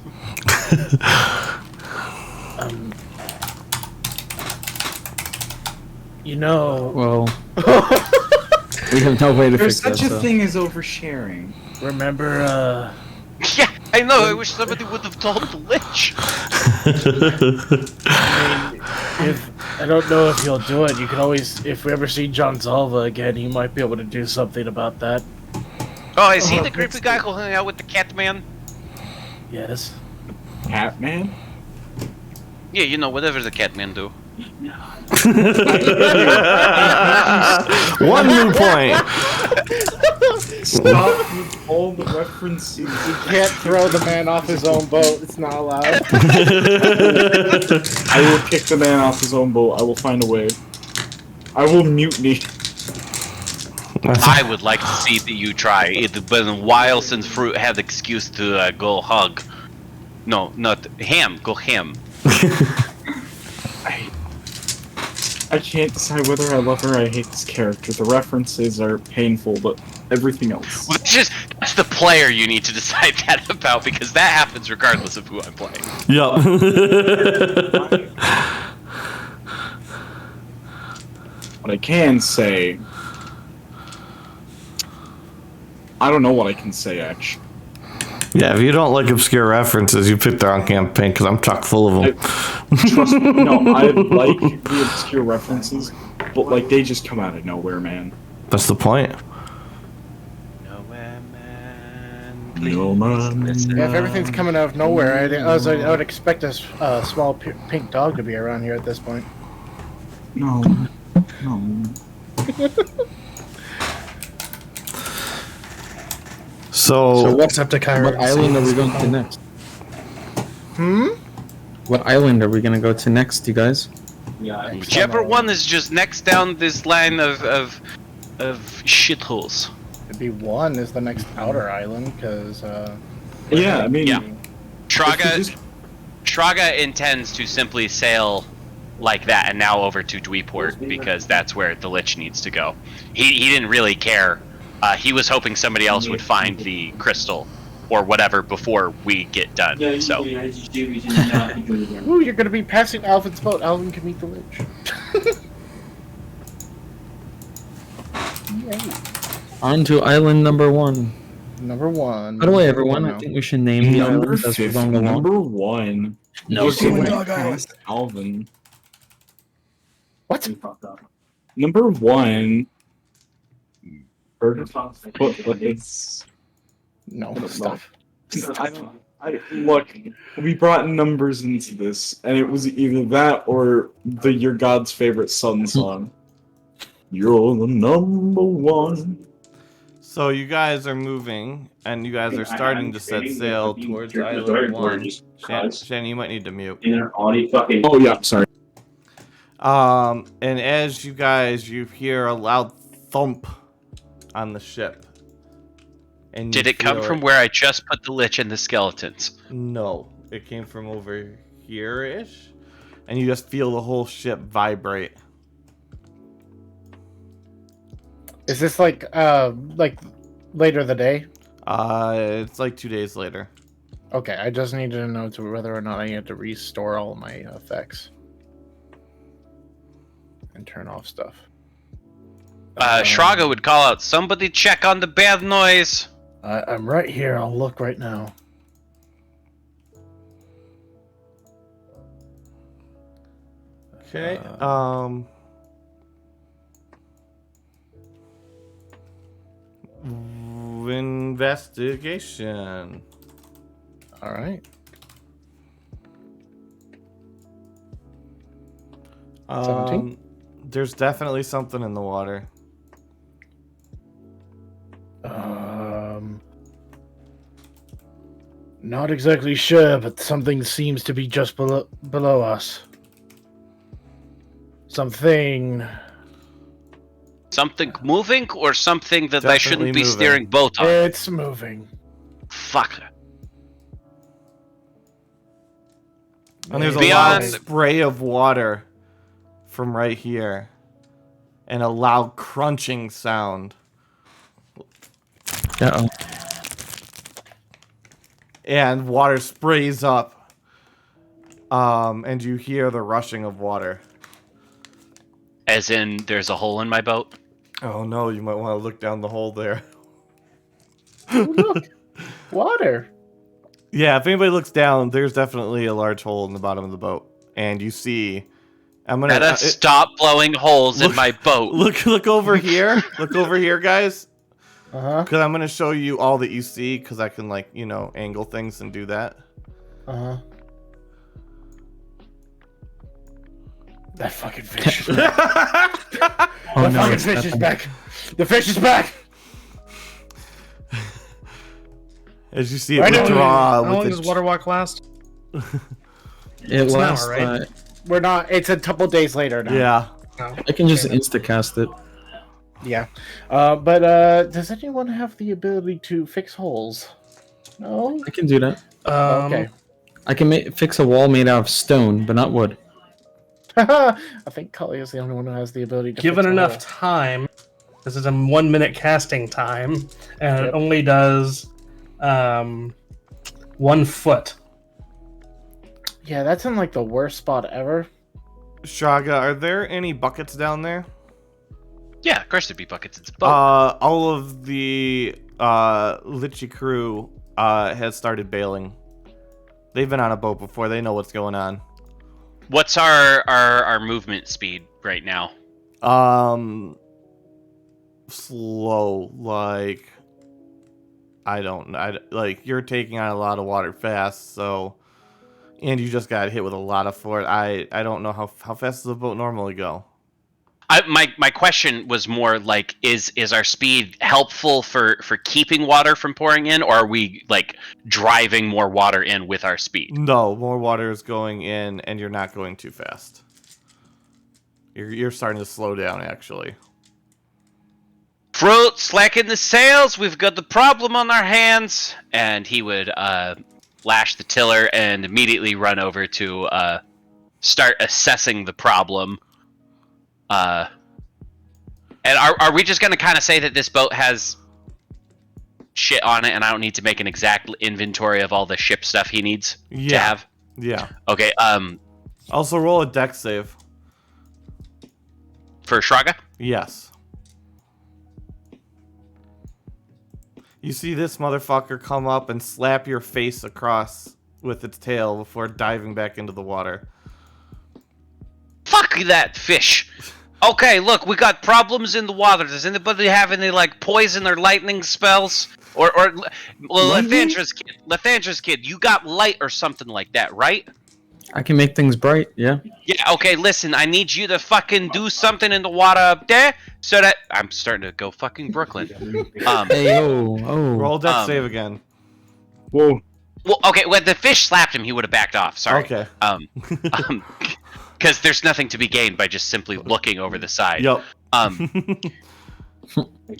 Well, we have no way to There's fix that. such a So. thing as oversharing. Remember, Yeah, I know. I wish somebody would have told the Lich. If I don't know if he'll do it, you can always, if we ever see John Zalva again, he might be able to do something about that. Oh, is he the creepy guy who hung out with the cat man? Yes. Catman? Yeah, you know, whatever the cat man do. 1 new point. Stop with all the references. You can't throw the man off his own boat. It's not allowed. I will kick the man off his own boat. I will find a way. I will mutiny. I would like to see that you try. It's been a while since Fruit had excuse to go hug. No, not ham. Go ham. I can't decide whether I love her or I hate this character. The references are painful, but everything else. Well, that's the player you need to decide that about, because that happens regardless of who I'm playing. Yup. What I can say... I don't know what I can say, actually. Yeah, if you don't like obscure references, you picked the wrong campaign because I'm chock full of them. Trust me, no, I like the obscure references, but like they just come out of nowhere, man. That's the point. Nowhere, man. No, man. Yeah, if everything's coming out of nowhere, I would expect a small pink dog to be around here at this point. No. No. So what Septicire. island are we going to next? What island are we gonna go to next, you guys? Whichever one is just next down this line of shitholes. It'd be 1 is the next outer island, because, Yeah, I mean... Yeah. If we Shraga intends to simply sail like that and now over to Dweeport, because that's where the Lich needs to go. He didn't really care. He was hoping somebody else would find the crystal or whatever before we get done. So ooh, you're gonna be passing Alvin's boat. Alvin can meet the Lich. On to island number 1. Number 1. By the way, everyone, I think we should name the Number island as we're going along. Number 1. No, Just went past Alvin. What? Number 1. But it's... No, stop. Look, we brought numbers into this, and it was either that or the Your God's Favorite Son song. You're the number 1. So you guys are moving, and you guys are starting to set sail towards Island 1. Shannon, you might need to mute. Oh yeah, sorry. And as you guys, you hear a loud thump on the ship. And did it come from where I just put the Lich and the skeletons? No, it came from over here-ish, and you just feel the whole ship vibrate. Is this like later the day? It's like 2 days later. Okay, I just needed to know whether or not I had to restore all my effects and turn off stuff. Shraga would call out, "Somebody check on the bad noise." I'm right here. I'll look right now. Okay. Investigation. All right. Um, 17? There's definitely something in the water. Not exactly sure, but something seems to be just below us. Something moving, or something that I shouldn't be moving. steering boat on? It's moving. Fuck. And there's a Beyond- loud spray of water from right here. And a loud crunching sound. Uh-oh. And water sprays up. And you hear the rushing of water. As in, there's a hole in my boat? Oh no, you might want to look down the hole there. Ooh, look, water. Yeah, if anybody looks down, there's definitely a large hole in the bottom of the boat, and you see. I'm gonna Gotta stop blowing holes in my boat. Look over here. Look over here, guys. Uh-huh. Because I'm gonna show you all that you see, because I can angle things and do that. Uh-huh. That fucking fish is back. Oh, The no, fucking it's fish is nothing. back. The fish is back. As you see it I know. withdraw How with long its does water walk last? It an hour, lasts, right? We're not. It's a couple days later now. Yeah. I can just instacast it. Yeah. But does anyone have the ability to fix holes? No. I can do that. Okay. I can fix a wall made out of stone, but not wood. I think Cully is the only one who has the ability to. Given fix a enough hole. time, this is a 1 minute casting time, and Yep. it only does 1 foot. Yeah, that's in like the worst spot ever. Shraga, are there any buckets down there? Yeah, of course there'd be buckets. It's a boat. All of the Lichy crew has started bailing. They've been on a boat before. They know what's going on. What's our movement speed right now? Slow. Like, I don't know. You're taking on a lot of water fast, so. And you just got hit with a lot of force. I don't know how fast does the boat normally go? My question was more like, is our speed helpful for keeping water from pouring in, or are we like driving more water in with our speed? No, more water is going in, and you're not going too fast. You're starting to slow down, actually. Fruit, slacken the sails. We've got the problem on our hands. And he would lash the tiller and immediately run over to start assessing the problem. And are we just going to kind of say that this boat has shit on it and I don't need to make an exact inventory of all the ship stuff he needs to have? Yeah. Okay, Also, roll a dex save. for Shraga? Yes. You see this motherfucker come up and slap your face across with its tail before diving back into the water. Fuck that fish! Okay, look, we got problems in the water. Does anybody have any, like, poison or lightning spells? Or well, Lathandra's kid, you got light or something like that, right? I can make things bright, yeah. Yeah, okay, listen, I need you to fucking do something in the water up there so that... I'm starting to go fucking Brooklyn. Hey, oh. Roll dex save again. Whoa. Well, okay, when the fish slapped him, he would have backed off, sorry. Okay. Because there's nothing to be gained by just simply looking over the side. Yup.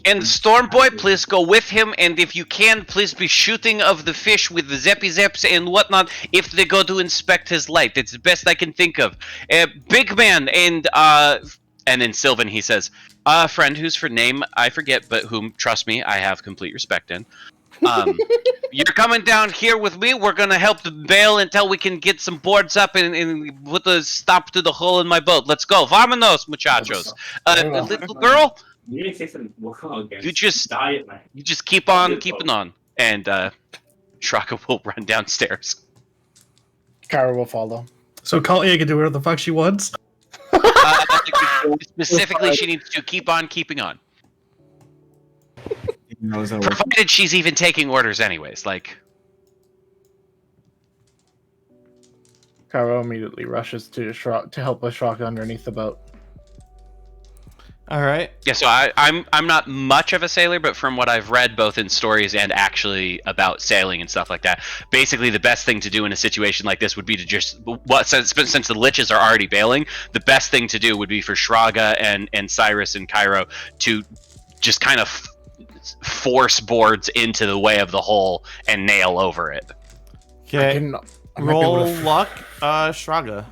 And Storm Boy, please go with him, and if you can, please be shooting of the fish with the Zeppy Zeps and whatnot if they go to inspect his light. It's the best I can think of. Big Man, and then Sylvan, he says, friend whose for name I forget, but whom, trust me, I have complete respect in. You're coming down here with me. We're gonna help the bail until we can get some boards up and put a stop to the hole in my boat. Let's go. Vamonos, muchachos. Little girl, you just keep on keeping on. And Shraka will run downstairs. Kara will follow. So Kalia can do whatever the fuck she wants. Specifically, she needs to keep on keeping on. Provided she's even taking orders anyways, like... Kara immediately rushes to help with Shraka underneath the boat. All right. Yeah, so I'm not much of a sailor, but from what I've read, both in stories and actually about sailing and stuff like that, basically the best thing to do in a situation like this would be to just, since the Liches are already bailing, the best thing to do would be for Shraga and Cyrus and Cairo to just kind of force boards into the way of the hole and nail over it. Okay. Roll luck, Shraga.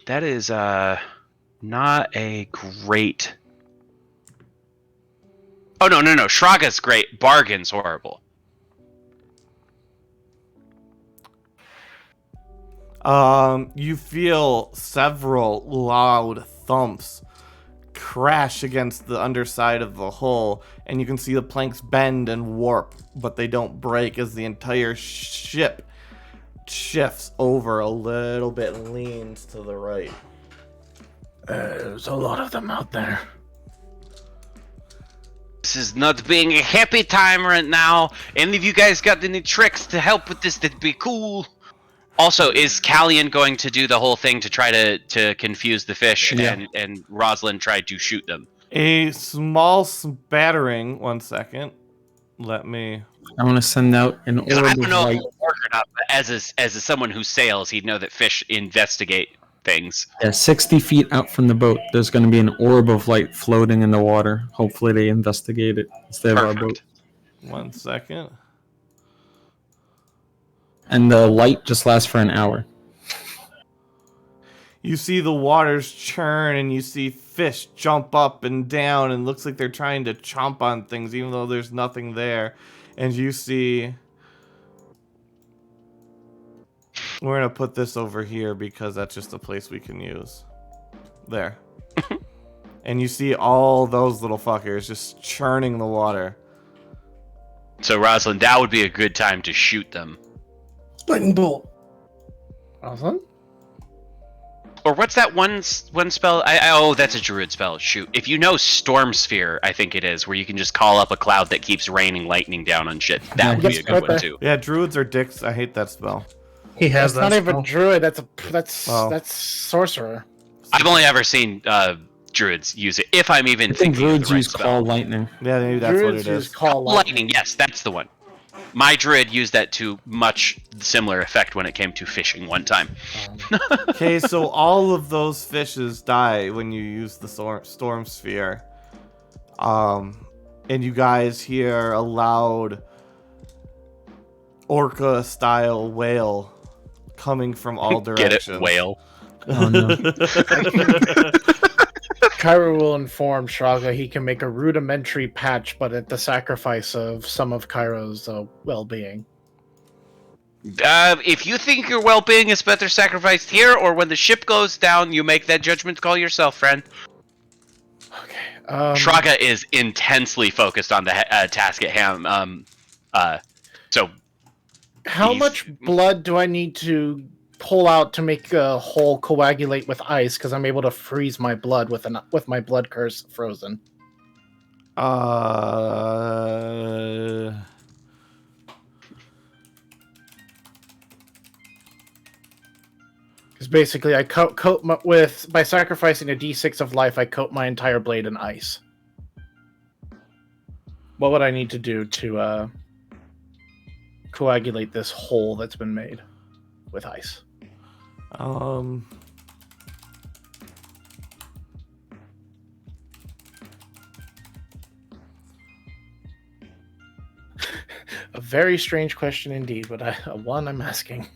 That is not a great... Oh, no. Shraga's great. Bargain's horrible. You feel several loud thumps crash against the underside of the hull, and you can see the planks bend and warp, but they don't break as the entire ship shifts over a little bit and leans to the right. There's a lot of them out there. This is not being a happy time right now. Any of you guys got any tricks to help with this? That'd be cool. Also, is Callian going to do the whole thing to try to confuse the fish, and Rosalind tried to shoot them? A small spattering. 1 second. Let me. I want to send out an orb I of don't know if light. it'll work or not, but as someone who sails, he'd know that fish investigate things. Yeah, 60 feet out from the boat, there's going to be an orb of light floating in the water. Hopefully they investigate it instead of our boat. 1 second. And the light just lasts for an hour. You see the waters churn, and you see fish jump up and down, and looks like they're trying to chomp on things, even though there's nothing there. And you see... We're going to put this over here because that's just a place we can use. There. And you see all those little fuckers just churning the water. So, Rosalind, that would be a good time to shoot them. Lightning bolt. Awesome. Or what's that one spell? Oh, that's a druid spell. Shoot. If you know Storm Sphere, I think it is, where you can just call up a cloud that keeps raining lightning down on shit. That would be a good one, too. Yeah, druids are dicks. I hate that spell. He has That's that not even spell. druid. That's sorcerer. I've only ever seen druids use it, if I'm even I think thinking of druids the right use spell. call lightning. Yeah, maybe that's Druids what it use is. call Lightning, yes, that's the one. My druid used that to much similar effect when it came to fishing one time. Okay, so all of those fishes die when you use the storm sphere. And you guys hear a loud orca-style wail coming from all directions. Get it? Whale. Oh no. Kyra will inform Shraga he can make a rudimentary patch, but at the sacrifice of some of Kyro's well-being. If you think your well-being is better sacrificed here, or when the ship goes down, you make that judgment call yourself, friend. Okay. Shraga is intensely focused on the task at hand. So, How he's- much blood do I need to pull out to make a hole coagulate with ice? Because I'm able to freeze my blood with my blood curse frozen. Because basically, I coat by sacrificing a d6 of life, I coat my entire blade in ice. What would I need to do to coagulate this hole that's been made with ice? A very strange question indeed, but one I'm asking.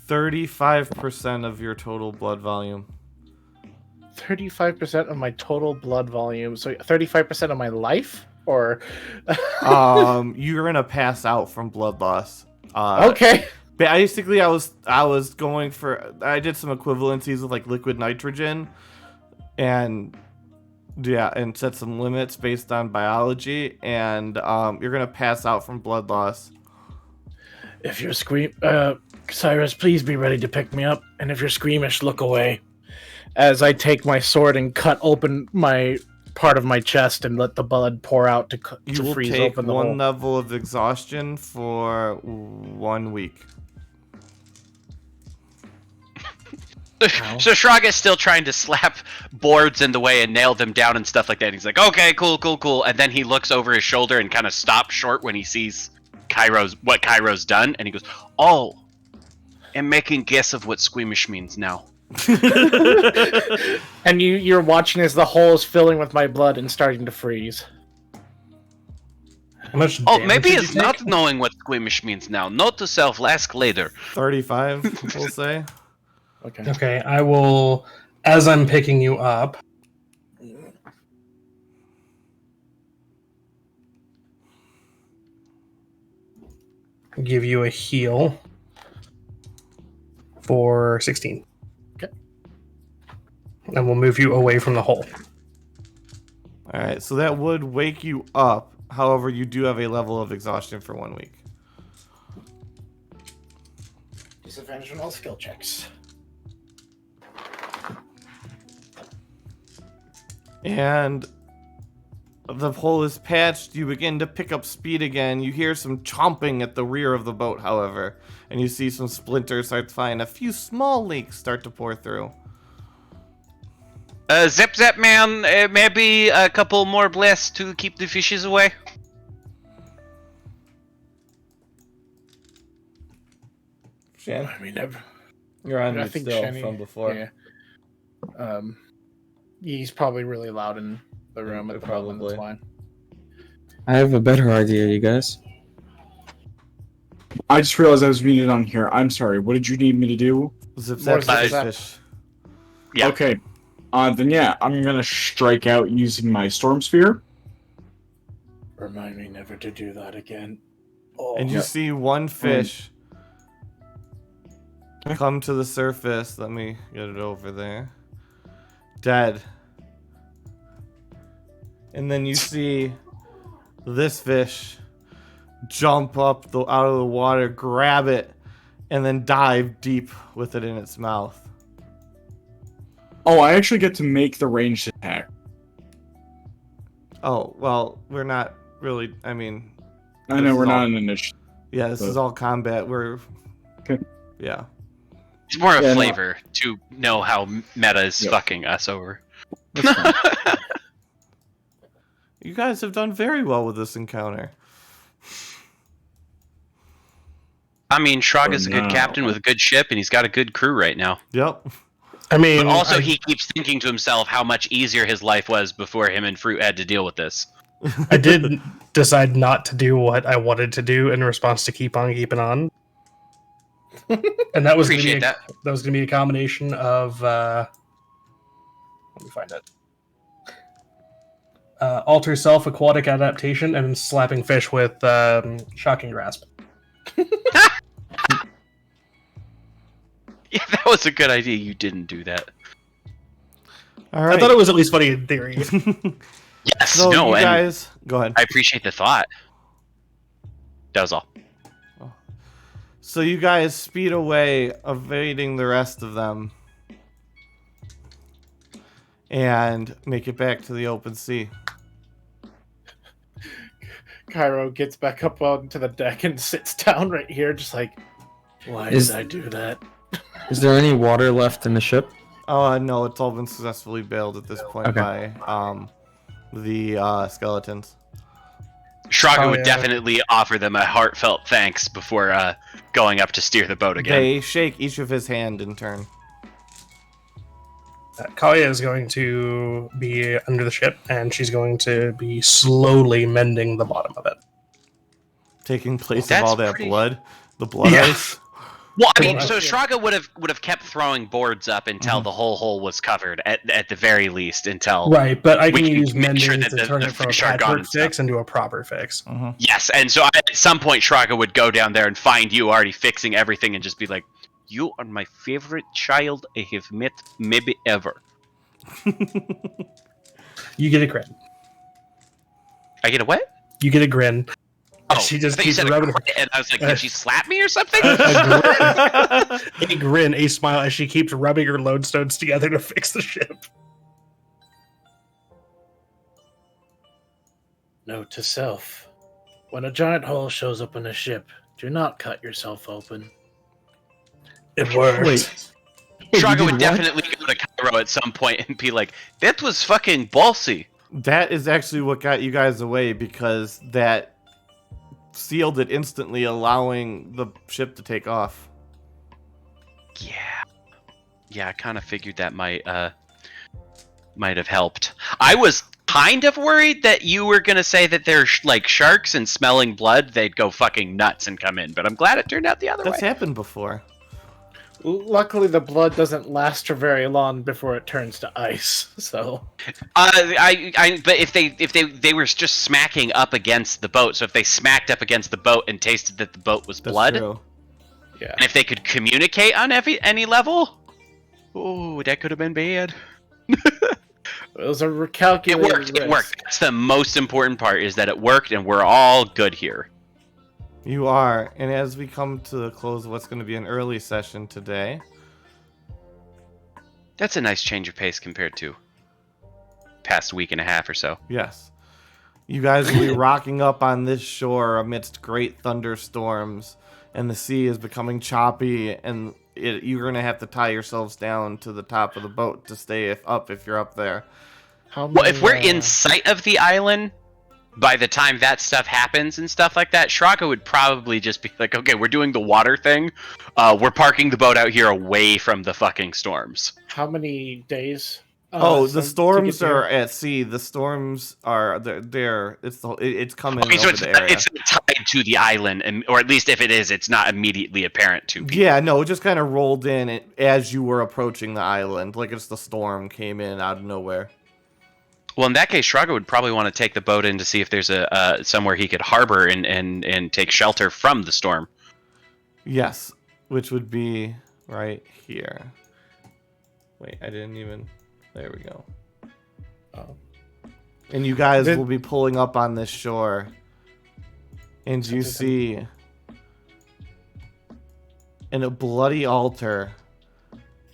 35% of your total blood volume. 35% of my total blood volume. So 35% of my life, or You're gonna pass out from blood loss. okay. Basically, I was going for. I did some equivalencies with like liquid nitrogen, and and set some limits based on biology, and you're gonna pass out from blood loss. If you're Cyrus, please be ready to pick me up. And if you're squeamish, look away. As I take my sword and cut open my part of my chest and let the blood pour out You to will freeze take open the one hole. level of exhaustion for 1 week. So Shraga is still trying to slap boards in the way and nail them down and stuff like that. He's like, okay, cool. And then he looks over his shoulder and kind of stops short when he sees what Kairo's done. And he goes, oh, I'm making guess of what squeamish means now. And you're watching as the hole is filling with my blood and starting to freeze. How much Oh, damage maybe did you it's take? not knowing what squeamish means now. Note to self, ask later. 35, we'll say. Okay. Okay, I will, as I'm picking you up, give you a heal for 16. Okay. And we'll move you away from the hole. All right, so that would wake you up. However, you do have a level of exhaustion for 1 week. Disadvantage on all skill checks. And the hole is patched. You begin to pick up speed again. You hear some chomping at the rear of the boat, however, and you see some splinters start flying. A few small leaks start to pour through. Zip Zap Man, maybe a couple more blasts to keep the fishes away? Shan, I mean, never. you're on I mute think still Shani- from before. Yeah. He's probably really loud in the room at the moment. Probably. That's fine. I have a better idea, you guys. I just realized I was muted on here. I'm sorry. What did you need me to do? Zip More zap, zip zap. fish. Yeah. Okay. Then yeah, I'm gonna strike out using my storm sphere. Remind me never to do that again. Oh, And you see one fish come to the surface. Let me get it over there. Dead. And then you see this fish jump up out of the water, grab it, and then dive deep with it in its mouth. Oh, I actually get to make the ranged attack. Oh, well, we're not really, I mean, I This know is we're all- not an initiative. yeah, this is all combat. We're, Okay. yeah. It's more a Yeah, no. flavor to know how meta is Yep. fucking us over. You guys have done very well with this encounter. I mean, Shraga's a good now. captain with a good ship, and he's got a good crew right now. Yep. I mean, But also, I- he keeps thinking to himself how much easier his life was before him and Fruit had to deal with this. I did decide not to do what I wanted to do in response to keep on keeping on, and that was going to be Appreciate that. that was going to be a combination of let me find it. Alter self, aquatic adaptation, and slapping fish with shocking grasp. Yeah, that was a good idea. You didn't do that. All right. I thought it was at least funny in theory. Yes, So no, you and guys, go ahead. I appreciate the thought. That was all. So you guys speed away, evading the rest of them, and make it back to the open sea. Cairo gets back up onto the deck and sits down right here, just like, why Is- did I do that? Is there any water left in the ship? Oh no, it's all been successfully bailed at this point Okay. by the skeletons. Shraga Oh, would yeah. definitely offer them a heartfelt thanks before going up to steer the boat again. They shake each of his hand in turn. Kalia is going to be under the ship, and she's going to be slowly mending the bottom of it. Taking place of That's all that pretty- blood. The blood Yeah. ice. Well, I mean, Yeah. so Shraga would have kept throwing boards up until the whole hole was covered, at the very least, until Right, but I We can can use make mending sure that to the- turn the it from a fish are gone patchwork and stuff. fix into a proper fix. yes, and so at some point Shraga would go down there and find you already fixing everything and just be like, "You are my favorite child I have met maybe ever." You get a grin. I get a what? You get a grin. Oh, She I just thought you keeps said a rubbing her- crit, and I was like, "Did she slap me or something?" A grin, a smile as she keeps rubbing her lodestones together to fix the ship. Note to self: when a giant hole shows up in a ship, do not cut yourself open. It worked. Wait. Shraga You would did what? definitely go to Cairo at some point and be like, "That was fucking ballsy." That is actually what got you guys away, because that sealed it instantly, allowing the ship to take off. Yeah, I kind of figured that might have helped. I was kind of worried that you were gonna say that they're like sharks and smelling blood, they'd go fucking nuts and come in. But I'm glad it turned out the other That's way. happened before. Luckily, the blood doesn't last for very long before it turns to ice. So, But if they were just smacking up against the boat, so if they smacked up against the boat and tasted that the boat was That's blood, true. yeah. and if they could communicate on any level, oh, that could have been bad. It was a It calculated worked. risk. It worked. That's the most important part, is that it worked, and we're all good here. You are, and as we come to the close of what's going to be an early session today, That's a nice change of pace compared to past week and a half or so. yes, you guys will be rocking up on this shore amidst great thunderstorms, and the sea is becoming choppy, and you're going to have to tie yourselves down to the top of the boat to stay up if you're up there. How Well, if we're many, in sight of the island, by the time that stuff happens and stuff like that, Shraga would probably just be like, okay, we're doing the water thing. We're parking the boat out here away from the fucking storms. how many days? The to get storms there? are at sea. The storms are there. It's coming Okay, so over the area. it's tied to the island, or at least if it is, it's not immediately apparent to people. Yeah, no, it just kind of rolled in as you were approaching the island, like it's the storm came in out of nowhere. Well, in that case, Shraga would probably want to take the boat in to see if there's a somewhere he could harbor and take shelter from the storm. Yes, which would be right here. Wait, I didn't even. There we go. Oh. And you guys Did- will be pulling up on this shore, and you see in a bloody altar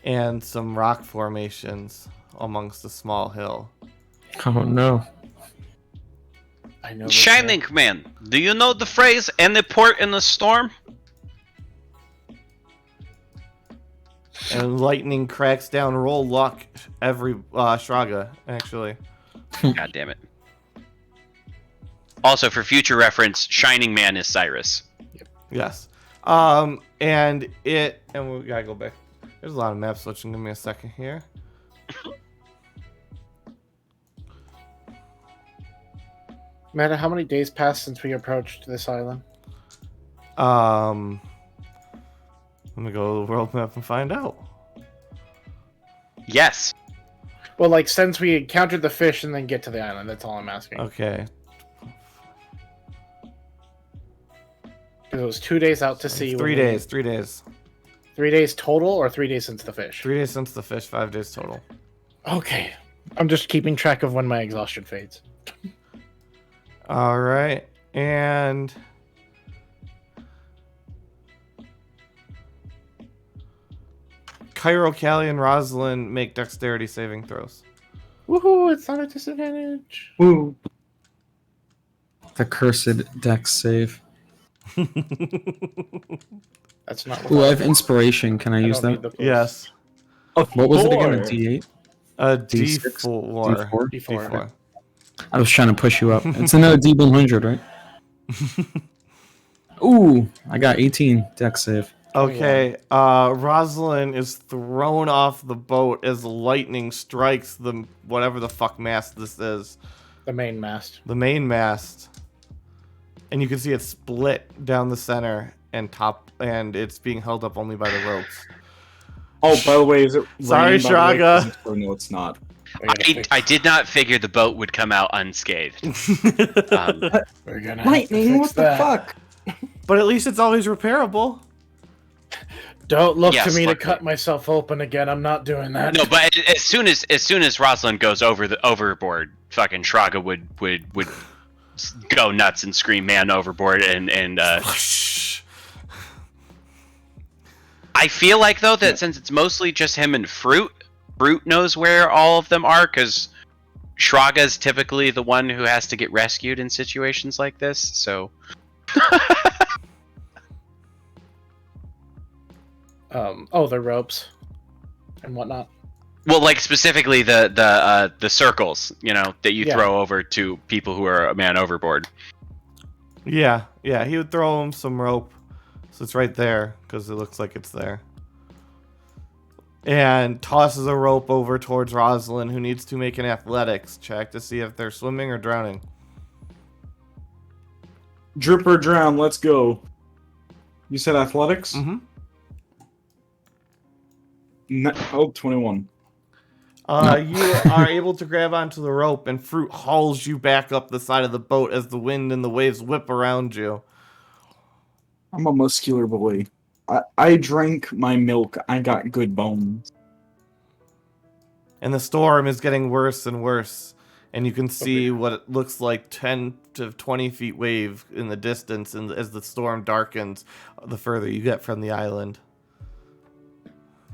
and some rock formations amongst a small hill. Oh no. I know. this Shining Man, do you know the phrase "any port in a storm"? And lightning cracks down. Roll luck, Shraga, actually. God damn it. Also, for future reference, Shining Man is Cyrus. Yes. And we gotta go back. There's a lot of map switching. Give me a second here. Amanda, how many days passed since we approached this island? Let me go to the world map and find out. Yes. Well, like since we encountered the fish and then get to the island. That's all I'm asking. Okay. Because it was 2 days out to sea. 3 days. 3 days. 3 days total, or 3 days since the fish? 3 days since the fish. 5 days total. Okay. I'm just keeping track of when my exhaustion fades. All right. And Cairo, Callie, and Rosalind make dexterity saving throws. Woohoo! It's not a disadvantage. Woo. The cursed dex save. That's not. Ooh, I have inspiration. Can I use don't need that? the plus. Yes. What was it again? A Four. D8? A D6? D4. D4? D4. I was trying to push you up. It's another D100, right? Ooh, I got 18 dex save. Okay, Rosalind is thrown off the boat as lightning strikes the whatever the fuck mast this is, The main mast. the main mast, and you can see it split down the center and it's being held up only by the ropes. Oh, by the way, is it? Sorry, raining, by the way? Shraga. Or no, it's not. I did not figure the boat would come out unscathed. We're gonna Lightning, what the fuck? But at least it's always repairable. Don't look Yes, to me to luckily. cut myself open again. I'm not doing that. No, but as soon as Rosalind goes overboard, fucking Shraga would go nuts and scream "man overboard!" and I feel like though that since it's mostly just him and Fruit knows where all of them are, because Shraga's typically the one who has to get rescued in situations like this. So The ropes and whatnot. well, like specifically the circles, that you Yeah. throw over to people who are a man overboard. Yeah, he would throw him some rope, so it's right there because it looks like it's there. And tosses a rope over towards Rosalind, who needs to make an athletics check to see if they're swimming or drowning. Drip or drown, let's go. You said athletics? Mm-hmm. 21. You are able to grab onto the rope, and Fruit hauls you back up the side of the boat as the wind and the waves whip around you. I'm a muscular boy. I drank my milk. I got good bones. and the storm is getting worse and worse. And you can see what it looks like 10 to 20 feet wave in the distance, and as the storm darkens, the further you get from the island.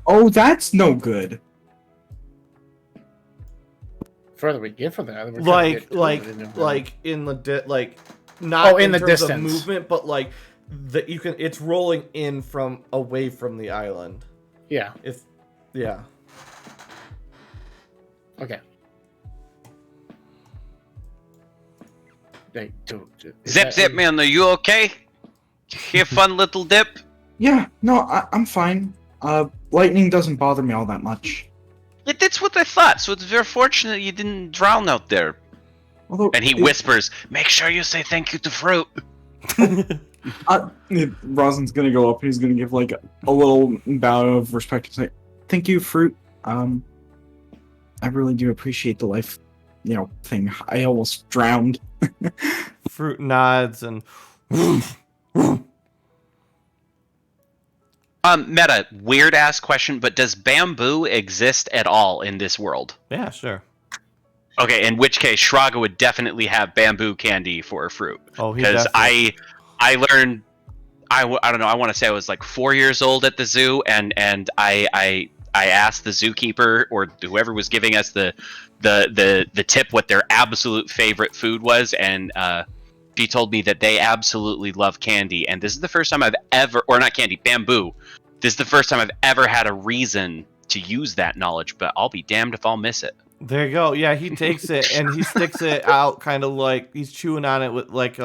Oh, that's no good. Further we get from the island, we're trying to get in the not in the terms of distance. movement, but like it's rolling in from away from the island. Yeah. Yeah. Okay. Zip, man, are you okay? Here, fun little dip. Yeah, no, I'm fine. Lightning doesn't bother me all that much. Yeah, that's what I thought. So it's very fortunate you didn't drown out there. Although, And he whispers, "Make sure you say thank you to Fruit." Rosin's gonna go up and he's gonna give like a little bow of respect and say, Thank you, Fruit. I really do appreciate the life, thing. I almost drowned. Fruit nods and Meta, weird ass question, but does bamboo exist at all in this world? yeah, sure. Okay, in which case Shraga would definitely have bamboo candy for Fruit. Oh, he Because definitely. I learned, I don't know, I want to say I was like 4 years old at the zoo, and I asked the zookeeper or whoever was giving us the tip what their absolute favorite food was, and she told me that they absolutely love candy, and this is the first time I've ever, or not candy, bamboo. This is the first time I've ever had a reason to use that knowledge, but I'll be damned if I'll miss it. There you go. Yeah, he takes it and he sticks it out, kind of like he's chewing on it with like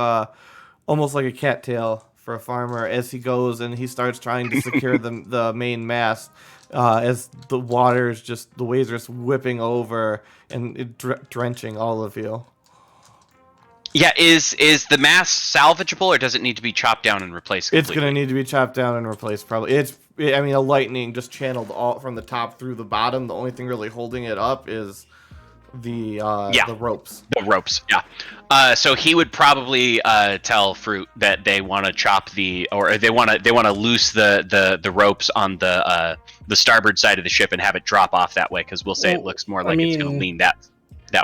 almost like a cattail for a farmer as he goes, and he starts trying to secure the main mast as the water's just the waves are just whipping over and drenching all of you. Yeah, is the mast salvageable, or does it need to be chopped down and replaced completely? It's gonna need to be chopped down and replaced. Probably. A lightning just channeled all from the top through the bottom. The only thing really holding it up is the ropes. The ropes, yeah. So he would probably tell Fruit that they want to chop or they want to loose the ropes on the starboard side of the ship and have it drop off that way, because we'll say it looks more like it's going to lean that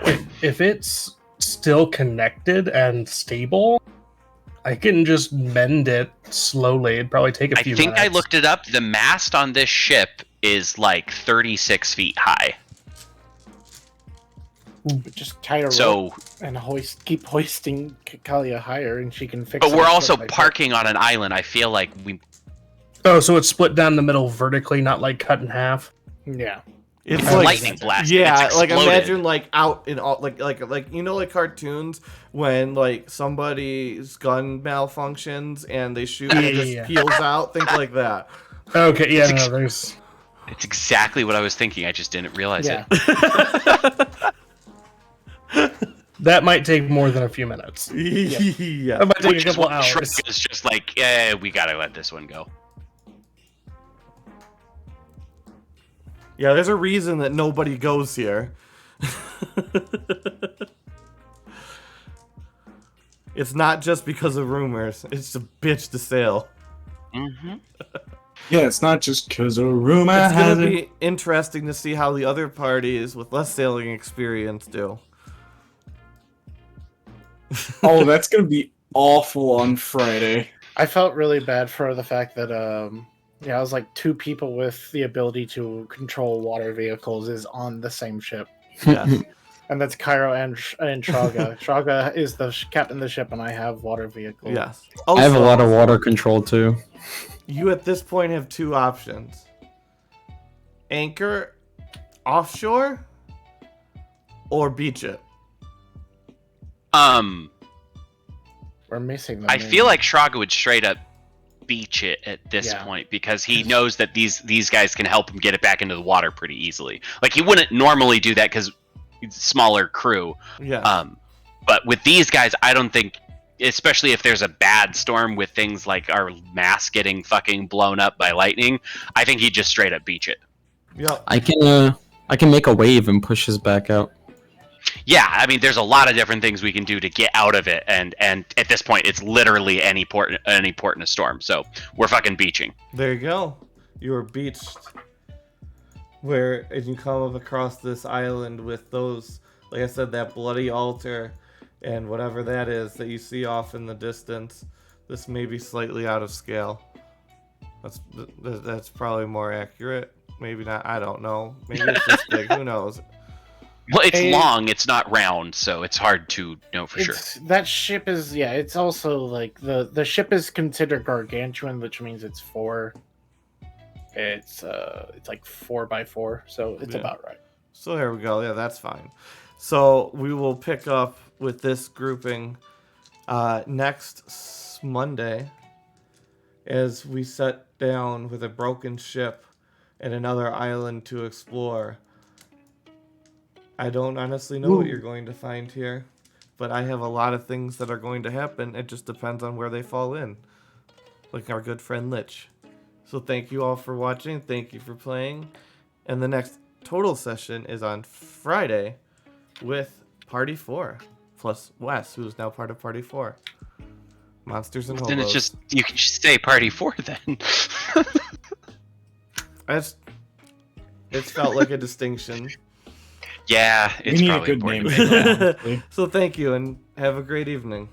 way. If it's still connected and stable, I can just mend it slowly. It'd probably take a few minutes. I looked it up. The mast on this ship is like 36 feet high. Just tie a rope and keep hoisting Kalia higher, and she can fix it. But we're also parking on an island. I feel like we... Oh, so it's split down the middle vertically, not like cut in half? Yeah. It's like lightning blast. Yeah, it's like exploded. imagine like out in all like like cartoons when like somebody's gun malfunctions and they shoot and it just peels out, things like that. Okay, yeah, no, there's. It's exactly what I was thinking. I just didn't realize it. That might take more than a few minutes. Yeah. That might take Which a is couple what hours. Shrek is just like, we gotta let this one go. Yeah, there's a reason that nobody goes here. It's not just because of rumors. It's a bitch to sail. Mm-hmm. yeah, it's not just because a rumor It's has gonna it. be interesting to see how the other parties with less sailing experience do. Oh, that's gonna be awful on Friday. I felt really bad for the fact that I was like 2 people with the ability to control water vehicles is on the same ship. Yes. And that's Cairo and Shraga. Shraga is the captain of the ship, and I have water vehicles. Yes. I have a Also, lot of water control too. You at this point have 2 options. Anchor offshore or beach it. We're missing them. I feel like Shraga would straight up beach it at this point, because he knows that these guys can help him get it back into the water pretty easily. Like, he wouldn't normally do that because smaller crew. Yeah. But with these guys, I don't think, especially if there's a bad storm with things like our mast getting fucking blown up by lightning, I think he'd just straight up beach it. Yep. I can make a wave and push his back out. Yeah, I mean, there's a lot of different things we can do to get out of it, and at this point, it's literally any port in a storm. So we're fucking beaching. There you go. You were beached. where as you come across this island with those, like I said, that bloody altar and whatever that is that you see off in the distance. This may be slightly out of scale. That's probably more accurate. Maybe not. I don't know. Maybe it's this big. Who knows? Well, it's long. It's not round, so it's hard to know for sure. That ship is it's also like the ship is considered gargantuan, which means it's four. It's like 4x4, so it's about right. So here we go. Yeah, that's fine. So we will pick up with this grouping next Monday as we set down with a broken ship and another island to explore. I don't honestly know what you're going to find here, but I have a lot of things that are going to happen. It just depends on where they fall in, like our good friend Lich. So thank you all for watching. Thank you for playing. And the next total session is on Friday with Party 4, plus Wes, who is now part of Party 4. Monsters and Hobos. Then it's just, you can just say Party 4 then. It's felt like a distinction. Yeah, it's We need a probably good important name. to make that. Honestly. So thank you and have a great evening.